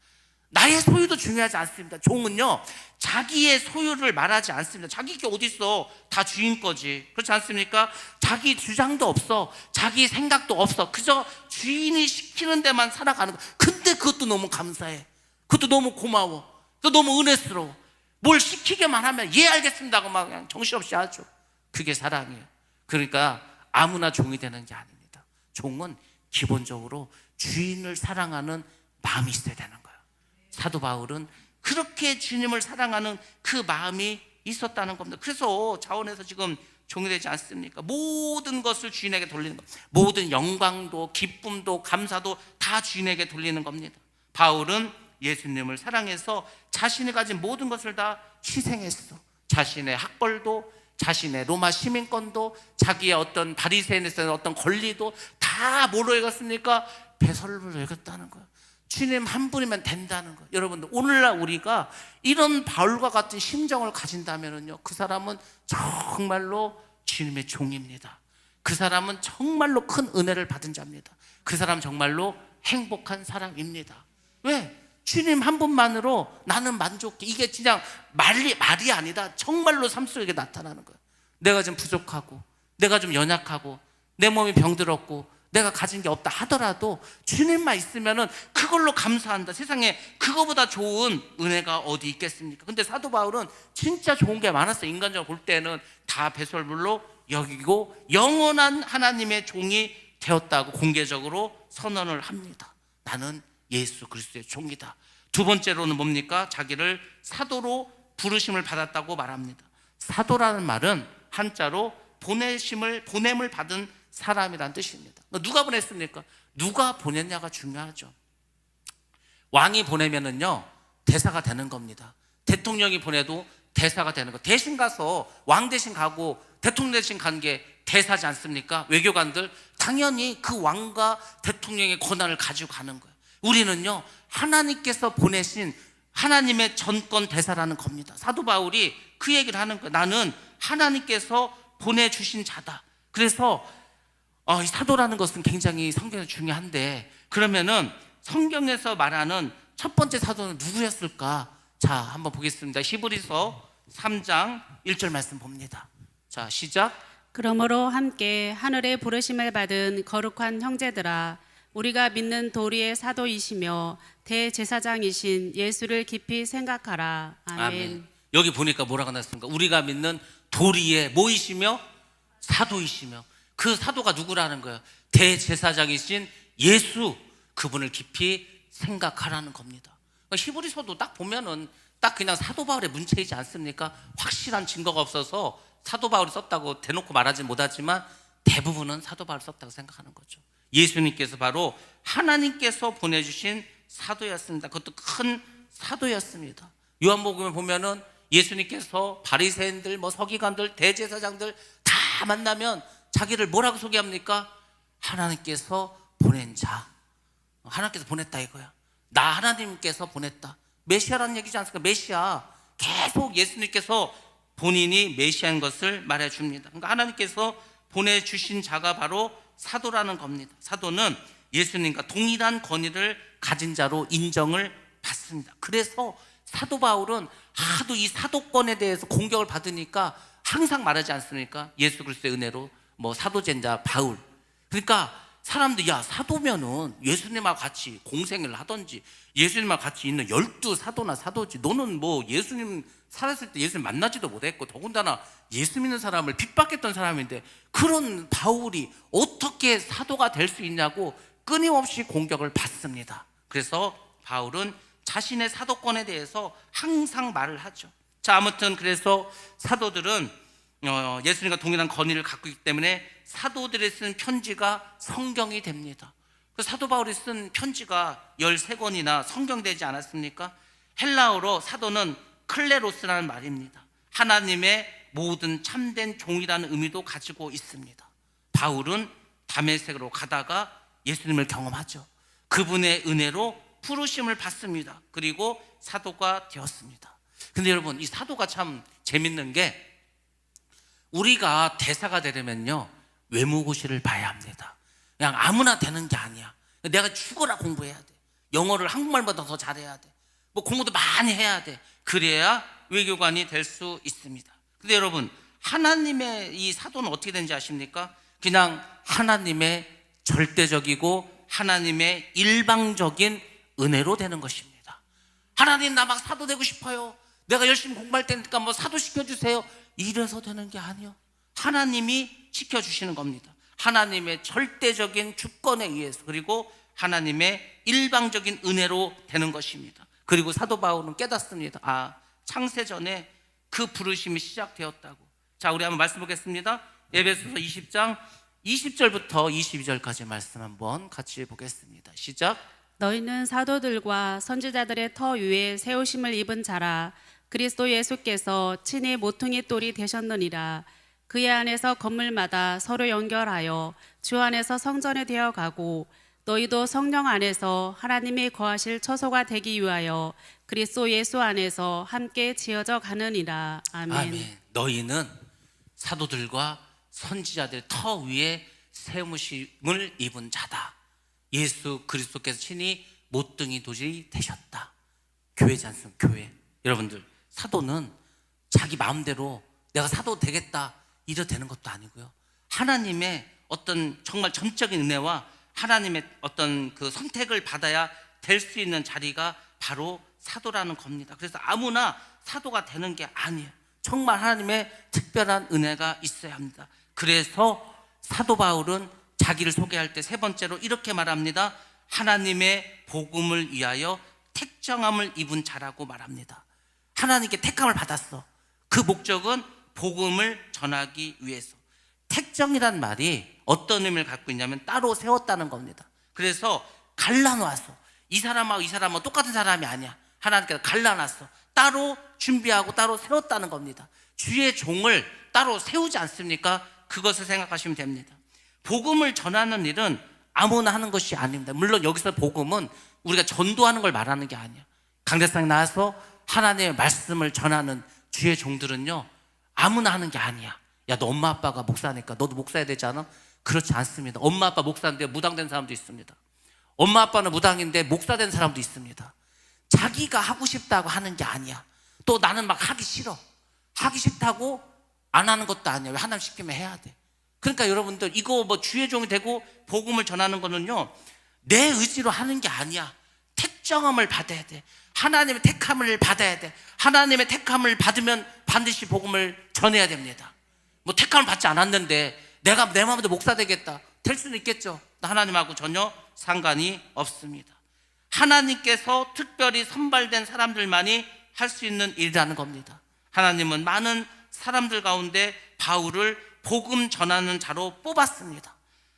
Speaker 1: 나의 소유도 중요하지 않습니다. 종은요, 자기의 소유를 말하지 않습니다. 자기 게 어디 있어? 다 주인 거지. 그렇지 않습니까? 자기 주장도 없어. 자기 생각도 없어. 그저 주인이 시키는 데만 살아가는 거. 근데 그것도 너무 감사해. 그것도 너무 고마워. 그것도 너무 은혜스러워. 뭘 시키게만 하면 예 알겠습니다 하고 막 그냥 정신없이 하죠. 그게 사랑이에요. 그러니까 아무나 종이 되는 게 아닙니다. 종은 기본적으로 주인을 사랑하는 마음이 있어야 되는 거예요. 사도 바울은 그렇게 주님을 사랑하는 그 마음이 있었다는 겁니다. 그래서 자원에서 지금 종이 되지 않습니까? 모든 것을 주인에게 돌리는 것, 모든 영광도 기쁨도 감사도 다 주인에게 돌리는 겁니다. 바울은 예수님을 사랑해서 자신이 가진 모든 것을 다 희생했어. 자신의 학벌도, 자신의 로마 시민권도, 자기의 어떤 바리새인에서의 어떤 권리도 다 뭐로 여겼습니까? 배설물로 여겼다는 거예요. 주님 한 분이면 된다는 거예요. 여러분들, 오늘날 우리가 이런 바울과 같은 심정을 가진다면요, 그 사람은 정말로 주님의 종입니다. 그 사람은 정말로 큰 은혜를 받은 자입니다. 그 사람 정말로 행복한 사람입니다. 왜? 주님 한 분만으로 나는 만족해. 이게 그냥 말이 아니다. 정말로 삶 속에 나타나는 거예요. 내가 좀 부족하고, 내가 좀 연약하고, 내 몸이 병들었고, 내가 가진 게 없다 하더라도 주님만 있으면은 그걸로 감사한다. 세상에 그거보다 좋은 은혜가 어디 있겠습니까? 근데 사도 바울은 진짜 좋은 게 많았어요. 인간적으로 볼 때는 다 배설물로 여기고 영원한 하나님의 종이 되었다고 공개적으로 선언을 합니다. 나는 예수 그리스도의 종이다. 두 번째로는 뭡니까? 자기를 사도로 부르심을 받았다고 말합니다. 사도라는 말은 한자로 보냄을 받은 사람이란 뜻입니다. 누가 보냈습니까? 누가 보냈냐가 중요하죠. 왕이 보내면은요, 대사가 되는 겁니다. 대통령이 보내도 대사가 되는 거. 대신 가서 왕 대신 가고 대통령 대신 간 게 대사지 않습니까? 외교관들 당연히 그 왕과 대통령의 권한을 가지고 가는 거예요. 우리는요, 하나님께서 보내신 하나님의 전권 대사라는 겁니다. 사도 바울이 그 얘기를 하는 거예요. 나는 하나님께서 보내주신 자다. 그래서 이 사도라는 것은 굉장히 성경에 중요한데, 그러면은 성경에서 말하는 첫 번째 사도는 누구였을까? 자, 한번 보겠습니다. 히브리서 3장 1절 말씀 봅니다. 자, 시작.
Speaker 2: 그러므로 함께 하늘의 부르심을 받은 거룩한 형제들아, 우리가 믿는 도리의 사도이시며 대제사장이신 예수를 깊이 생각하라. 아멘.
Speaker 1: 여기 보니까 뭐라고 나왔습니까? 우리가 믿는 도리의 뭐이시며 사도이시며, 그 사도가 누구라는 거예요? 대제사장이신 예수, 그분을 깊이 생각하라는 겁니다. 히브리서도 딱 보면은 딱 그냥 사도 바울의 문체이지 않습니까? 확실한 증거가 없어서 사도 바울이 썼다고 대놓고 말하지 못하지만 대부분은 사도 바울이 썼다고 생각하는 거죠. 예수님께서 바로 하나님께서 보내주신 사도였습니다. 그것도 큰 사도였습니다. 요한복음에 보면은 예수님께서 바리새인들, 뭐 서기관들, 대제사장들 다 만나면 자기를 뭐라고 소개합니까? 하나님께서 보낸 자. 하나님께서 보냈다 이거야. 나 하나님께서 보냈다. 메시아라는 얘기지 않습니까? 메시아. 계속 예수님께서 본인이 메시아인 것을 말해줍니다. 그러니까 하나님께서 보내주신 자가 바로 사도라는 겁니다. 사도는 예수님과 동일한 권위를 가진 자로 인정을 받습니다. 그래서 사도 바울은 하도 이 사도권에 대해서 공격을 받으니까 항상 말하지 않습니까? 예수 그리스도의 은혜로 뭐 사도된 자 바울. 그러니까 사람들 야 사도면은 예수님하고 같이 공생을 하든지 예수님하고 같이 있는 12사도나 사도지, 너는 뭐 예수님 살았을 때 예수님 만나지도 못했고 더군다나 예수 믿는 사람을 핍박했던 사람인데 그런 바울이 어떻게 사도가 될 수 있냐고 끊임없이 공격을 받습니다. 그래서 바울은 자신의 사도권에 대해서 항상 말을 하죠. 자, 아무튼 그래서 사도들은 예수님과 동일한 권위를 갖고 있기 때문에 사도들이 쓴 편지가 성경이 됩니다. 사도 바울이 쓴 편지가 13권이나 성경되지 않았습니까? 헬라어로 사도는 클레로스라는 말입니다. 하나님의 모든 참된 종이라는 의미도 가지고 있습니다. 바울은 다메섹으로 가다가 예수님을 경험하죠. 그분의 은혜로 부르심을 받습니다. 그리고 사도가 되었습니다. 근데 여러분, 이 사도가 참 재밌는 게 우리가 대사가 되려면요 외모고시를 봐야 합니다. 그냥 아무나 되는 게 아니야. 내가 죽어라 공부해야 돼. 영어를 한국말보다 더 잘해야 돼. 뭐 공부도 많이 해야 돼. 그래야 외교관이 될 수 있습니다. 근데 여러분, 하나님의 이 사도는 어떻게 되는지 아십니까? 그냥 하나님의 절대적이고 하나님의 일방적인 은혜로 되는 것입니다. 하나님, 나 막 사도 되고 싶어요. 내가 열심히 공부할 테니까 뭐 사도 시켜주세요. 이래서 되는 게 아니에요. 하나님이 시켜주시는 겁니다. 하나님의 절대적인 주권에 의해서, 그리고 하나님의 일방적인 은혜로 되는 것입니다. 그리고 사도 바울은 깨닫습니다. 아, 창세전에 그 부르심이 시작되었다고. 자, 우리 한번 말씀 보겠습니다. 에베소서 20장 20절부터 22절까지 말씀 한번 같이 보겠습니다. 시작.
Speaker 2: 너희는 사도들과 선지자들의 터 위에 세우심을 입은 자라. 그리스도 예수께서 친히 모퉁이 돌이 되셨느니라. 그의 안에서 건물마다 서로 연결하여 주 안에서 성전에 되어가고, 너희도 성령 안에서 하나님이 거하실 처소가 되기 위하여 그리스도 예수 안에서 함께 지어져 가느니라. 아멘.
Speaker 1: 아멘. 너희는 사도들과 선지자들의 터 위에 세우심을 입은 자다. 예수 그리스도께서 친히 모퉁이 돌이 되셨다. 교회지 않습니까? 교회. 여러분들, 사도는 자기 마음대로 내가 사도 되겠다 이래 되는 것도 아니고요. 하나님의 어떤 정말 전적인 은혜와 하나님의 어떤 그 선택을 받아야 될 수 있는 자리가 바로 사도라는 겁니다. 그래서 아무나 사도가 되는 게 아니에요. 정말 하나님의 특별한 은혜가 있어야 합니다. 그래서 사도 바울은 자기를 소개할 때 세 번째로 이렇게 말합니다. 하나님의 복음을 위하여 택정함을 입은 자라고 말합니다. 하나님께 택함을 받았어. 그 목적은 복음을 전하기 위해서. 택정이란 말이 어떤 의미를 갖고 있냐면 따로 세웠다는 겁니다. 그래서 갈라놓았어. 이 사람하고 이 사람은 똑같은 사람이 아니야. 하나님께서 갈라놨어. 따로 준비하고 따로 세웠다는 겁니다. 주의 종을 따로 세우지 않습니까? 그것을 생각하시면 됩니다. 복음을 전하는 일은 아무나 하는 것이 아닙니다. 물론 여기서 복음은 우리가 전도하는 걸 말하는 게 아니야. 강대상에 나와서 하나님의 말씀을 전하는 주의 종들은요 아무나 하는 게 아니야. 야, 너 엄마 아빠가 목사니까 너도 목사해야 되지 않아? 그렇지 않습니다. 엄마 아빠 목사인데 무당된 사람도 있습니다. 엄마 아빠는 무당인데 목사된 사람도 있습니다. 자기가 하고 싶다고 하는 게 아니야. 또 나는 막 하기 싫어. 하기 싫다고 안 하는 것도 아니야. 왜 하나님 시키면 해야 돼. 그러니까 여러분들, 이거 뭐 주의 종이 되고 복음을 전하는 거는요 내 의지로 하는 게 아니야. 택정함을 받아야 돼. 하나님의 택함을 받아야 돼. 하나님의 택함을 받으면 반드시 복음을 전해야 됩니다. 뭐 택함을 받지 않았는데 내가 내 마음대로 목사 되겠다 될 수는 있겠죠. 하나님하고 전혀 상관이 없습니다. 하나님께서 특별히 선발된 사람들만이 할 수 있는 일이라는 겁니다. 하나님은 많은 사람들 가운데 바울을 복음 전하는 자로 뽑았습니다.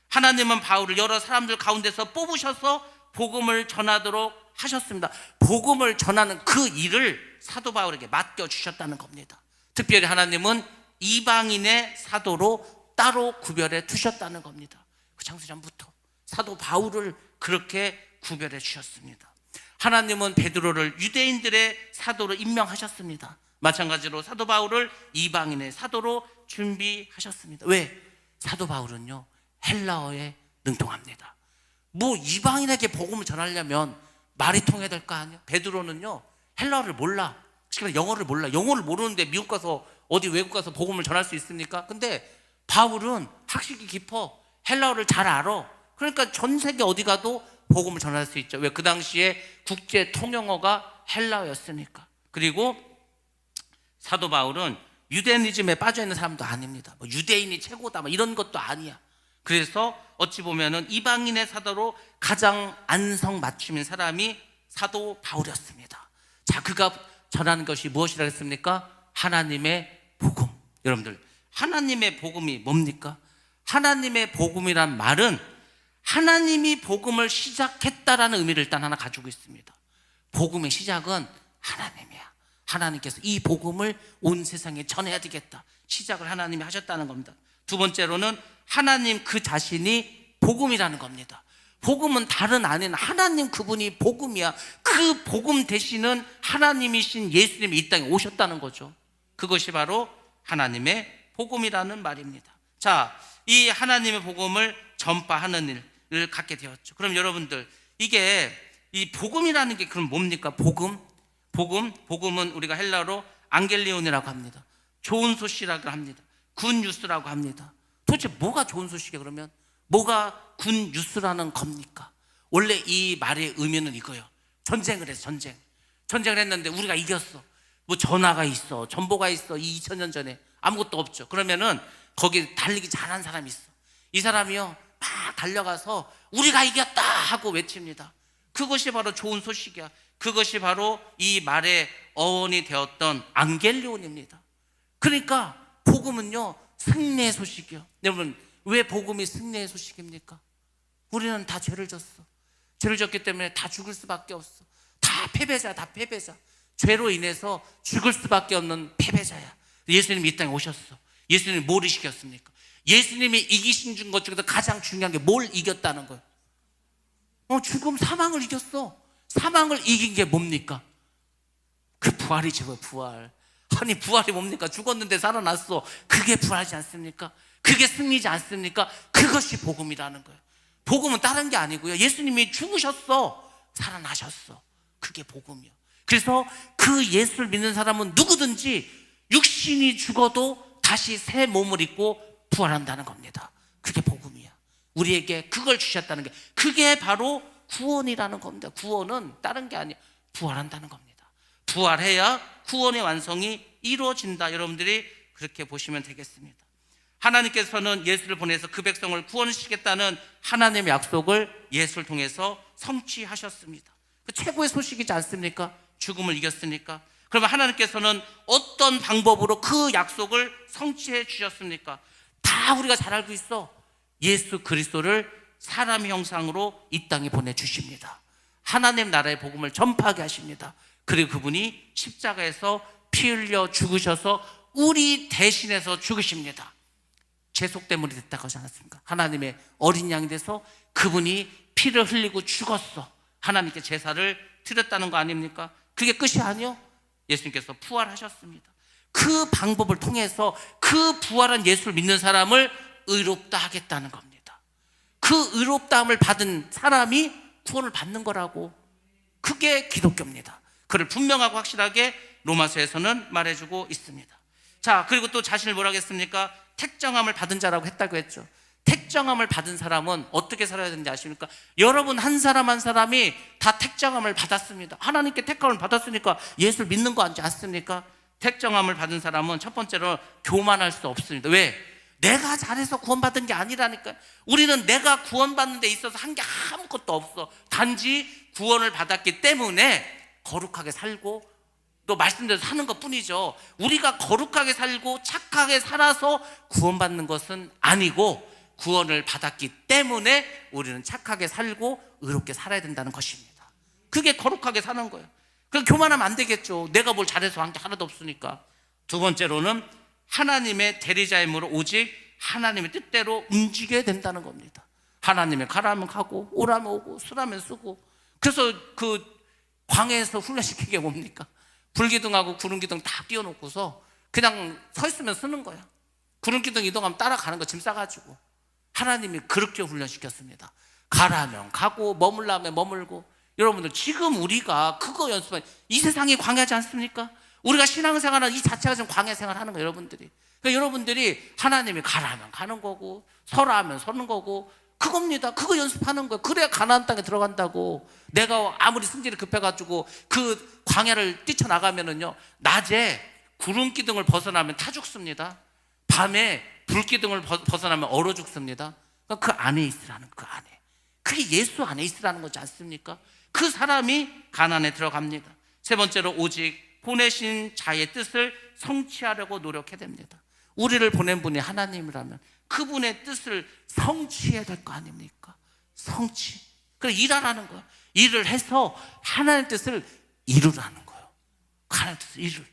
Speaker 1: 하나님은 바울을 여러 사람들 가운데서 뽑으셔서 복음을 전하도록 하셨습니다. 복음을 전하는 그 일을 사도 바울에게 맡겨주셨다는 겁니다. 특별히 하나님은 이방인의 사도로 따로 구별해 두셨다는 겁니다. 그 창세전부터 사도 바울을 그렇게 구별해 주셨습니다. 하나님은 베드로를 유대인들의 사도로 임명하셨습니다. 마찬가지로 사도 바울을 이방인의 사도로 준비하셨습니다. 왜? 사도 바울은요 헬라어에 능통합니다. 뭐 이방인에게 복음을 전하려면 말이 통해야 될 거 아니에요? 베드로는요 헬라어를 몰라. 특히 영어를 몰라. 영어를 모르는데 미국 가서 어디 외국 가서 복음을 전할 수 있습니까? 근데 바울은 학식이 깊어. 헬라어를 잘 알아. 그러니까 전 세계 어디 가도 복음을 전할 수 있죠. 왜? 그 당시에 국제 통용어가 헬라어였으니까. 그리고 사도 바울은 유대니즘에 빠져 있는 사람도 아닙니다. 뭐 유대인이 최고다, 뭐 이런 것도 아니야. 그래서 어찌 보면은 이방인의 사도로 가장 안성맞춤인 사람이 사도 바울이었습니다. 자, 그가 전하는 것이 무엇이라 했습니까? 하나님의 복음. 여러분들, 하나님의 복음이 뭡니까? 하나님의 복음이란 말은 하나님이 복음을 시작했다라는 의미를 일단 하나 가지고 있습니다. 복음의 시작은 하나님이야. 하나님께서 이 복음을 온 세상에 전해야 되겠다. 시작을 하나님이 하셨다는 겁니다. 두 번째로는 하나님 그 자신이 복음이라는 겁니다. 복음은 다른 아닌 하나님 그분이 복음이야. 그 복음 되시는 하나님이신 예수님이 이 땅에 오셨다는 거죠. 그것이 바로 하나님의 복음이라는 말입니다. 자, 이 하나님의 복음을 전파하는 일을 갖게 되었죠. 그럼 여러분들, 이게 이 복음이라는 게 그럼 뭡니까? 복음은 우리가 헬라어로 앙겔리온이라고 합니다. 좋은 소식이라고 합니다. 굿뉴스라고 합니다. 도대체 뭐가 좋은 소식이에요? 그러면 뭐가 굿뉴스라는 겁니까? 원래 이 말의 의미는 이거예요. 전쟁을 해서 전쟁을 했는데 우리가 이겼어. 뭐 전화가 있어, 전보가 있어. 이 2000년 전에 아무것도 없죠. 그러면은 거기 달리기 잘하는 사람이 있어. 이 사람이요 막 달려가서 우리가 이겼다 하고 외칩니다. 그것이 바로 좋은 소식이야. 그것이 바로 이 말의 어원이 되었던 앙겔리온입니다. 그러니까 복음은요 승리의 소식이요. 여러분, 왜 복음이 승리의 소식입니까? 우리는 다 죄를 졌어. 죄를 졌기 때문에 다 죽을 수밖에 없어. 다 패배자. 죄로 인해서 죽을 수밖에 없는 패배자야. 예수님이 이 땅에 오셨어. 예수님이 뭘 이기셨습니까? 예수님이 이기신 것 중에서 가장 중요한 게 뭘 이겼다는 거예요. 죽음, 사망을 이겼어. 사망을 이긴 게 뭡니까? 그 부활이죠. 부활. 아니, 부활이 뭡니까? 죽었는데 살아났어. 그게 부활이지 않습니까? 그게 승리지 않습니까? 그것이 복음이라는 거예요. 복음은 다른 게 아니고요, 예수님이 죽으셨어, 살아나셨어. 그게 복음이요. 그래서 그 예수를 믿는 사람은 누구든지 육신이 죽어도 다시 새 몸을 입고 부활한다는 겁니다. 그게 복음이야. 우리에게 그걸 주셨다는 게, 그게 바로 구원이라는 겁니다. 구원은 다른 게 아니야. 부활한다는 겁니다. 부활해야 구원의 완성이 이루어진다. 여러분들이 그렇게 보시면 되겠습니다. 하나님께서는 예수를 보내서 그 백성을 구원시키겠다는 하나님의 약속을 예수를 통해서 성취하셨습니다. 그 최고의 소식이지 않습니까? 죽음을 이겼으니까. 그러면 하나님께서는 어떤 방법으로 그 약속을 성취해 주셨습니까? 다 우리가 잘 알고 있어. 예수 그리스도를 사람 형상으로 이 땅에 보내주십니다. 하나님 나라의 복음을 전파하게 하십니다. 그리고 그분이 십자가에서 피 흘려 죽으셔서 우리 대신해서 죽으십니다. 죄속되물이 됐다고 하지 않았습니까? 하나님의 어린 양이 돼서 그분이 피를 흘리고 죽었어. 하나님께 제사를 드렸다는 거 아닙니까? 그게 끝이 아니요. 예수님께서 부활하셨습니다. 그 방법을 통해서 그 부활한 예수를 믿는 사람을 의롭다 하겠다는 겁니다. 그 의롭다함을 받은 사람이 구원을 받는 거라고. 그게 기독교입니다. 그를 분명하고 확실하게 로마서에서는 말해주고 있습니다. 자, 그리고 또 자신을 뭐라고 했습니까? 택정함을 받은 자라고 했다고 했죠. 택정함을 받은 사람은 어떻게 살아야 되는지 아십니까? 여러분 한 사람 한 사람이 다 택정함을 받았습니다. 하나님께 택함을 받았으니까 예수를 믿는 거 아니지 않습니까? 택정함을 받은 사람은 첫 번째로 교만할 수 없습니다. 왜? 내가 잘해서 구원받은 게 아니라니까요. 우리는 내가 구원받는 데 있어서 한 게 아무것도 없어. 단지 구원을 받았기 때문에 거룩하게 살고 또 말씀대로 사는 것 뿐이죠. 우리가 거룩하게 살고 착하게 살아서 구원받는 것은 아니고, 구원을 받았기 때문에 우리는 착하게 살고 의롭게 살아야 된다는 것입니다. 그게 거룩하게 사는 거예요. 그럼 교만하면 안 되겠죠. 내가 뭘 잘해서 한 게 하나도 없으니까. 두 번째로는 하나님의 대리자임으로 오직 하나님의 뜻대로 움직여야 된다는 겁니다. 하나님의 가라면 가고 오라면 오고 쓰라면 쓰고. 그래서 그 광야에서 훈련시킨 게 뭡니까? 불기둥하고 구름기둥 다 띄워놓고서 그냥 서 있으면 쓰는 거야. 구름기둥 이동하면 따라가는 거, 짐 싸가지고. 하나님이 그렇게 훈련시켰습니다. 가라면 가고 머물라면 머물고. 여러분들, 지금 우리가 그거 연습하는, 이 세상이 광야지 않습니까? 우리가 신앙생활은 이 자체가 지금 광야생활 하는 거예요. 여러분들이. 그러니까 여러분들이 하나님이 가라면 가는 거고 서라면 서는 거고, 그겁니다. 그거 연습하는 거예요. 그래야 가나안 땅에 들어간다고. 내가 아무리 승질이 급해가지고 그 광야를 뛰쳐나가면은요, 낮에 구름 기둥을 벗어나면 타 죽습니다. 밤에 불 기둥을 벗어나면 얼어 죽습니다. 그러니까 그 안에 있으라는, 그 안에, 그게 예수 안에 있으라는 거지 않습니까? 그 사람이 가나안에 들어갑니다. 세 번째로, 오직 보내신 자의 뜻을 성취하려고 노력해야 됩니다. 우리를 보낸 분이 하나님이라면 그분의 뜻을 성취해야 될 거 아닙니까? 성취. 그래, 일하라는 거예요. 일을 해서 하나님의 뜻을 이루라는 거예요. 하나님의 뜻을 이룰.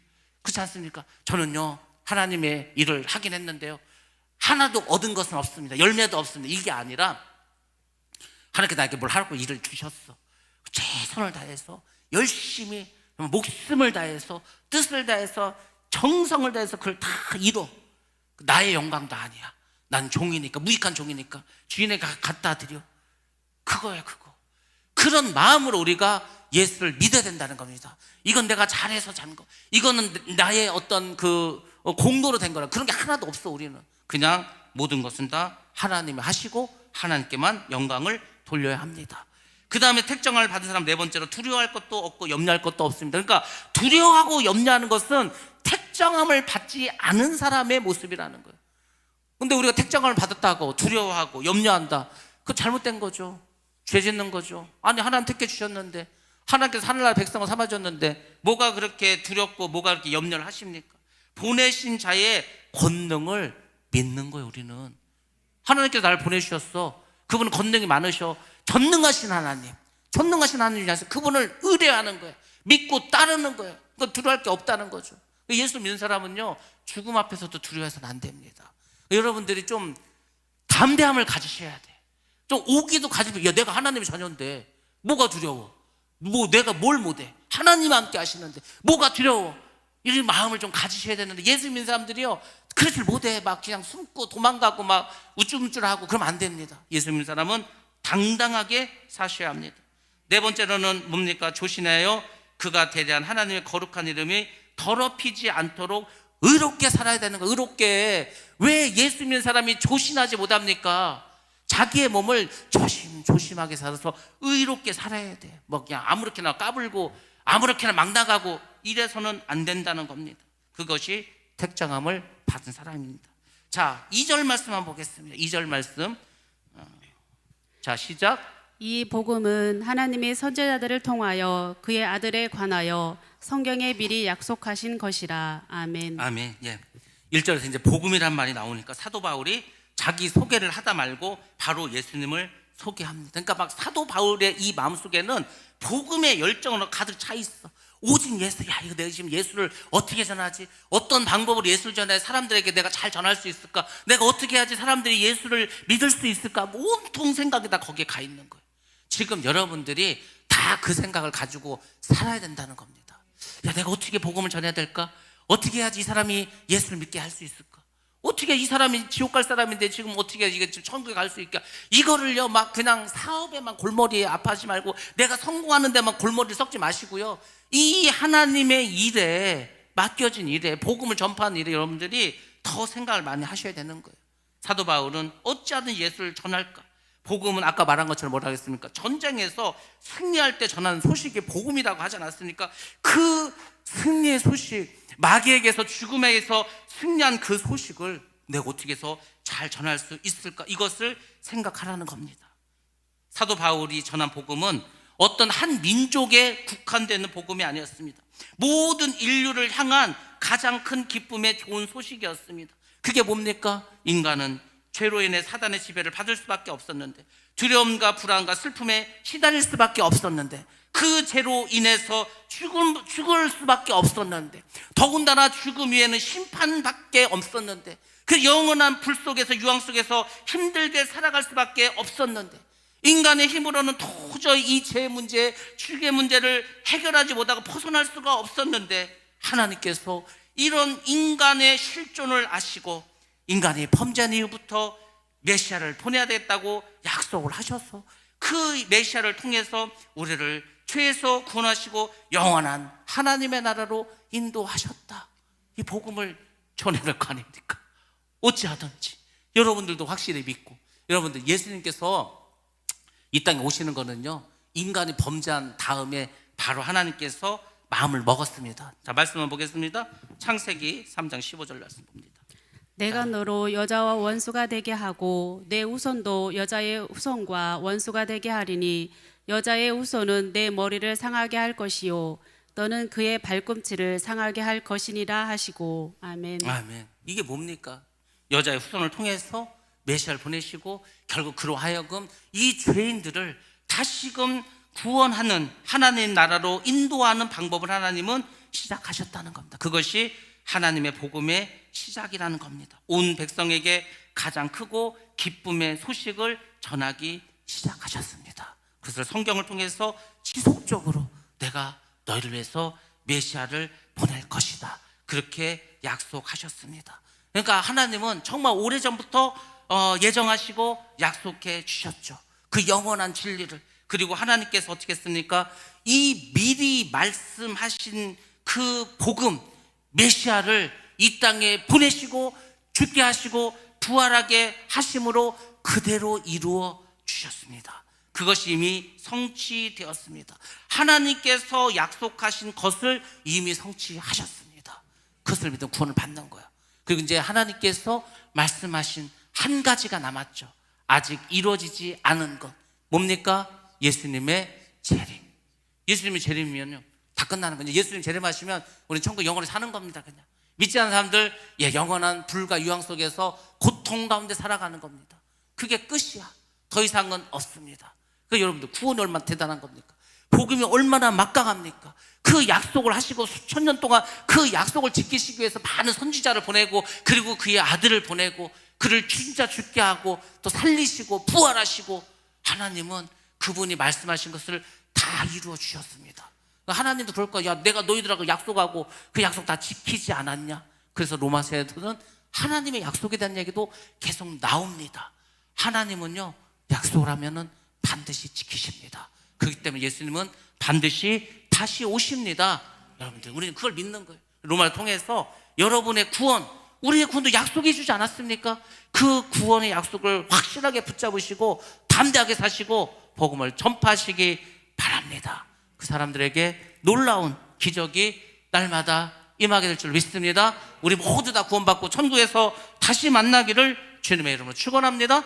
Speaker 1: 그렇지 않습니까? 저는요, 하나님의 일을 하긴 했는데요, 하나도 얻은 것은 없습니다. 열매도 없습니다. 이게 아니라 하나님께 나에게 뭘 하라고 일을 주셨어. 최선을 다해서 열심히 목숨을 다해서 뜻을 다해서 정성을 다해서 그걸 다 이뤄. 나의 영광도 아니야. 난 종이니까, 무익한 종이니까 주인에게 갖다 드려. 그거야, 그거. 그런 마음으로 우리가 예수를 믿어야 된다는 겁니다. 이건 내가 잘해서 잔 거, 이거는 나의 어떤 그 공로로 된 거라, 그런 게 하나도 없어. 우리는 그냥 모든 것은 다 하나님이 하시고 하나님께만 영광을 돌려야 합니다. 그 다음에 택정을 받은 사람, 네 번째로, 두려워할 것도 없고 염려할 것도 없습니다. 그러니까 두려워하고 염려하는 것은 택정함을 받지 않은 사람의 모습이라는 거예요. 근데 우리가 택정함을 받았다고 두려워하고 염려한다, 그거 잘못된 거죠. 죄 짓는 거죠. 아니, 하나님 택해 주셨는데, 하나님께서 하늘나라 백성을 삼아줬는데 뭐가 그렇게 두렵고 뭐가 그렇게 염려를 하십니까? 보내신 자의 권능을 믿는 거예요. 우리는 하나님께서 나를 보내주셨어. 그분은 권능이 많으셔. 전능하신 하나님, 전능하신 하나님이라서 그분을 의뢰하는 거예요. 믿고 따르는 거예요. 그건 두려워할 게 없다는 거죠. 예수 믿는 사람은요, 죽음 앞에서도 두려워해서는 안 됩니다. 여러분들이 좀 담대함을 가지셔야 돼. 좀 오기도 가지고, 야, 내가 하나님의 자녀인데 뭐가 두려워? 뭐 내가 뭘 못해? 하나님 함께 하시는데 뭐가 두려워? 이런 마음을 좀 가지셔야 되는데, 예수 믿는 사람들이요, 그러질 못해. 막 그냥 숨고 도망가고 막 우쭐우쭐하고 그러면 안 됩니다. 예수 믿는 사람은 당당하게 사셔야 합니다. 네 번째로는 뭡니까? 조신하여 그가 대대한 하나님의 거룩한 이름이 더럽히지 않도록 의롭게 살아야 되는 거예요. 의롭게. 왜 예수 믿는 사람이 조신하지 못합니까? 자기의 몸을 조심하게 살아서 의롭게 살아야 돼. 뭐 그냥 아무렇게나 까불고 아무렇게나 막 나가고 이래서는 안 된다는 겁니다. 그것이 택정함을 받은 사람입니다. 자, 2절 말씀 한번 보겠습니다. 2절 말씀. 자, 시작.
Speaker 2: 이 복음은 하나님의 선지자들을 통하여 그의 아들에 관하여 성경에 미리 약속하신 것이라. 아멘.
Speaker 1: 아멘. 예. 1절에서 이제 복음이란 말이 나오니까 사도 바울이 자기 소개를 하다 말고 바로 예수님을 소개합니다. 그러니까 막 사도 바울의 이 마음속에는 복음의 열정으로 가득 차 있어. 오직 예수. 야, 이거 내가 지금 예수를 어떻게 전하지? 어떤 방법으로 예수를 전해 사람들에게 내가 잘 전할 수 있을까? 내가 어떻게 해야지 사람들이 예수를 믿을 수 있을까? 온통 생각이 다 거기에 가 있는 거예요. 지금 여러분들이 다 그 생각을 가지고 살아야 된다는 겁니다. 야, 내가 어떻게 복음을 전해야 될까? 어떻게 해야지 이 사람이 예수를 믿게 할 수 있을까? 어떻게 이 사람이 지옥 갈 사람인데 지금 어떻게 이게 지금 천국에 갈 수 있게? 이거를요, 막 그냥 사업에만 골머리에 아파하지 말고 내가 성공하는 데만 골머리를 썩지 마시고요, 이 하나님의 일에 맡겨진 일에, 복음을 전파하는 일에 여러분들이 더 생각을 많이 하셔야 되는 거예요. 사도 바울은 어찌하든 예수를 전할까? 복음은 아까 말한 것처럼 뭐라 하겠습니까? 전쟁에서 승리할 때 전하는 소식이 복음이라고 하지 않았습니까? 그 승리의 소식, 마귀에게서 죽음에게서 승리한 그 소식을 내가 어떻게 해서 잘 전할 수 있을까? 이것을 생각하라는 겁니다. 사도 바울이 전한 복음은 어떤 한 민족에 국한되는 복음이 아니었습니다. 모든 인류를 향한 가장 큰 기쁨의 좋은 소식이었습니다. 그게 뭡니까? 인간은 죄로 인해 사단의 지배를 받을 수밖에 없었는데, 두려움과 불안과 슬픔에 시달릴 수밖에 없었는데, 그 죄로 인해서 죽을 수밖에 없었는데, 더군다나 죽음 위에는 심판밖에 없었는데, 그 영원한 불 속에서, 유황 속에서 힘들게 살아갈 수밖에 없었는데, 인간의 힘으로는 도저히 이 죄 문제, 죽의 문제를 해결하지 못하고 벗어날 수가 없었는데, 하나님께서 이런 인간의 실존을 아시고 인간이 범죄한 이후부터 메시아를 보내야 되겠다고 약속을 하셔서 그 메시아를 통해서 우리를 죄에서 구원하시고 영원한 하나님의 나라로 인도하셨다. 이 복음을 전해야 될 거 아닙니까? 어찌하든지 여러분들도 확실히 믿고 여러분들 예수님께서 이 땅에 오시는 거는요, 인간이 범죄한 다음에 바로 하나님께서 마음을 먹었습니다. 자, 말씀을 보겠습니다. 창세기 3장 15절 말씀 봅니다.
Speaker 2: 내가 너로 여자와 원수가 되게 하고 내 후손도 여자의 후손과 원수가 되게 하리니 여자의 후손은 내 머리를 상하게 할 것이요 너는 그의 발꿈치를 상하게 할 것이니라 하시고. 아멘.
Speaker 1: 아멘. 이게 뭡니까? 여자의 후손을 통해서 메시아를 보내시고 결국 그로 하여금 이 죄인들을 다시금 구원하는 하나님 나라로 인도하는 방법을 하나님은 시작하셨다는 겁니다. 그것이 하나님의 복음의 시작이라는 겁니다. 온 백성에게 가장 크고 기쁨의 소식을 전하기 시작하셨습니다. 그래서 성경을 통해서 지속적으로 내가 너희를 위해서 메시아를 보낼 것이다, 그렇게 약속하셨습니다. 그러니까 하나님은 정말 오래전부터 예정하시고 약속해 주셨죠. 그 영원한 진리를. 그리고 하나님께서 어떻게 했습니까? 이 미리 말씀하신 그 복음 메시아를 이 땅에 보내시고 죽게 하시고 부활하게 하심으로 그대로 이루어 주셨습니다. 그것이 이미 성취되었습니다. 하나님께서 약속하신 것을 이미 성취하셨습니다. 그것을 믿으면 구원을 받는 거예요. 그리고 이제 하나님께서 말씀하신 한 가지가 남았죠. 아직 이루어지지 않은 것. 뭡니까? 예수님의 재림. 예수님의 재림이면요, 다 끝나는 거예요. 예수님 재림하시면 우리는 천국 영원히 사는 겁니다. 그냥 믿지 않는 사람들 영원한 불과 유황 속에서 고통 가운데 살아가는 겁니다. 그게 끝이야. 더 이상은 없습니다. 그 여러분들 구원이 얼마나 대단한 겁니까? 복음이 얼마나 막강합니까? 그 약속을 하시고 수천 년 동안 그 약속을 지키시기 위해서 많은 선지자를 보내고 그리고 그의 아들을 보내고 그를 진짜 죽게 하고 또 살리시고 부활하시고, 하나님은 그분이 말씀하신 것을 다 이루어 주셨습니다. 하나님도 그럴 거야. 야, 내가 너희들하고 약속하고 그 약속 다 지키지 않았냐? 그래서 로마서에서는 하나님의 약속에 대한 얘기도 계속 나옵니다. 하나님은요, 약속을 하면은 반드시 지키십니다. 그렇기 때문에 예수님은 반드시 다시 오십니다. 여러분들, 우리는 그걸 믿는 거예요. 로마를 통해서 여러분의 구원, 우리의 구원도 약속해 주지 않았습니까? 그 구원의 약속을 확실하게 붙잡으시고 담대하게 사시고 복음을 전파하시기 바랍니다. 그 사람들에게 놀라운 기적이 날마다 임하게 될 줄 믿습니다. 우리 모두 다 구원받고 천국에서 다시 만나기를 주님의 이름으로 축원합니다.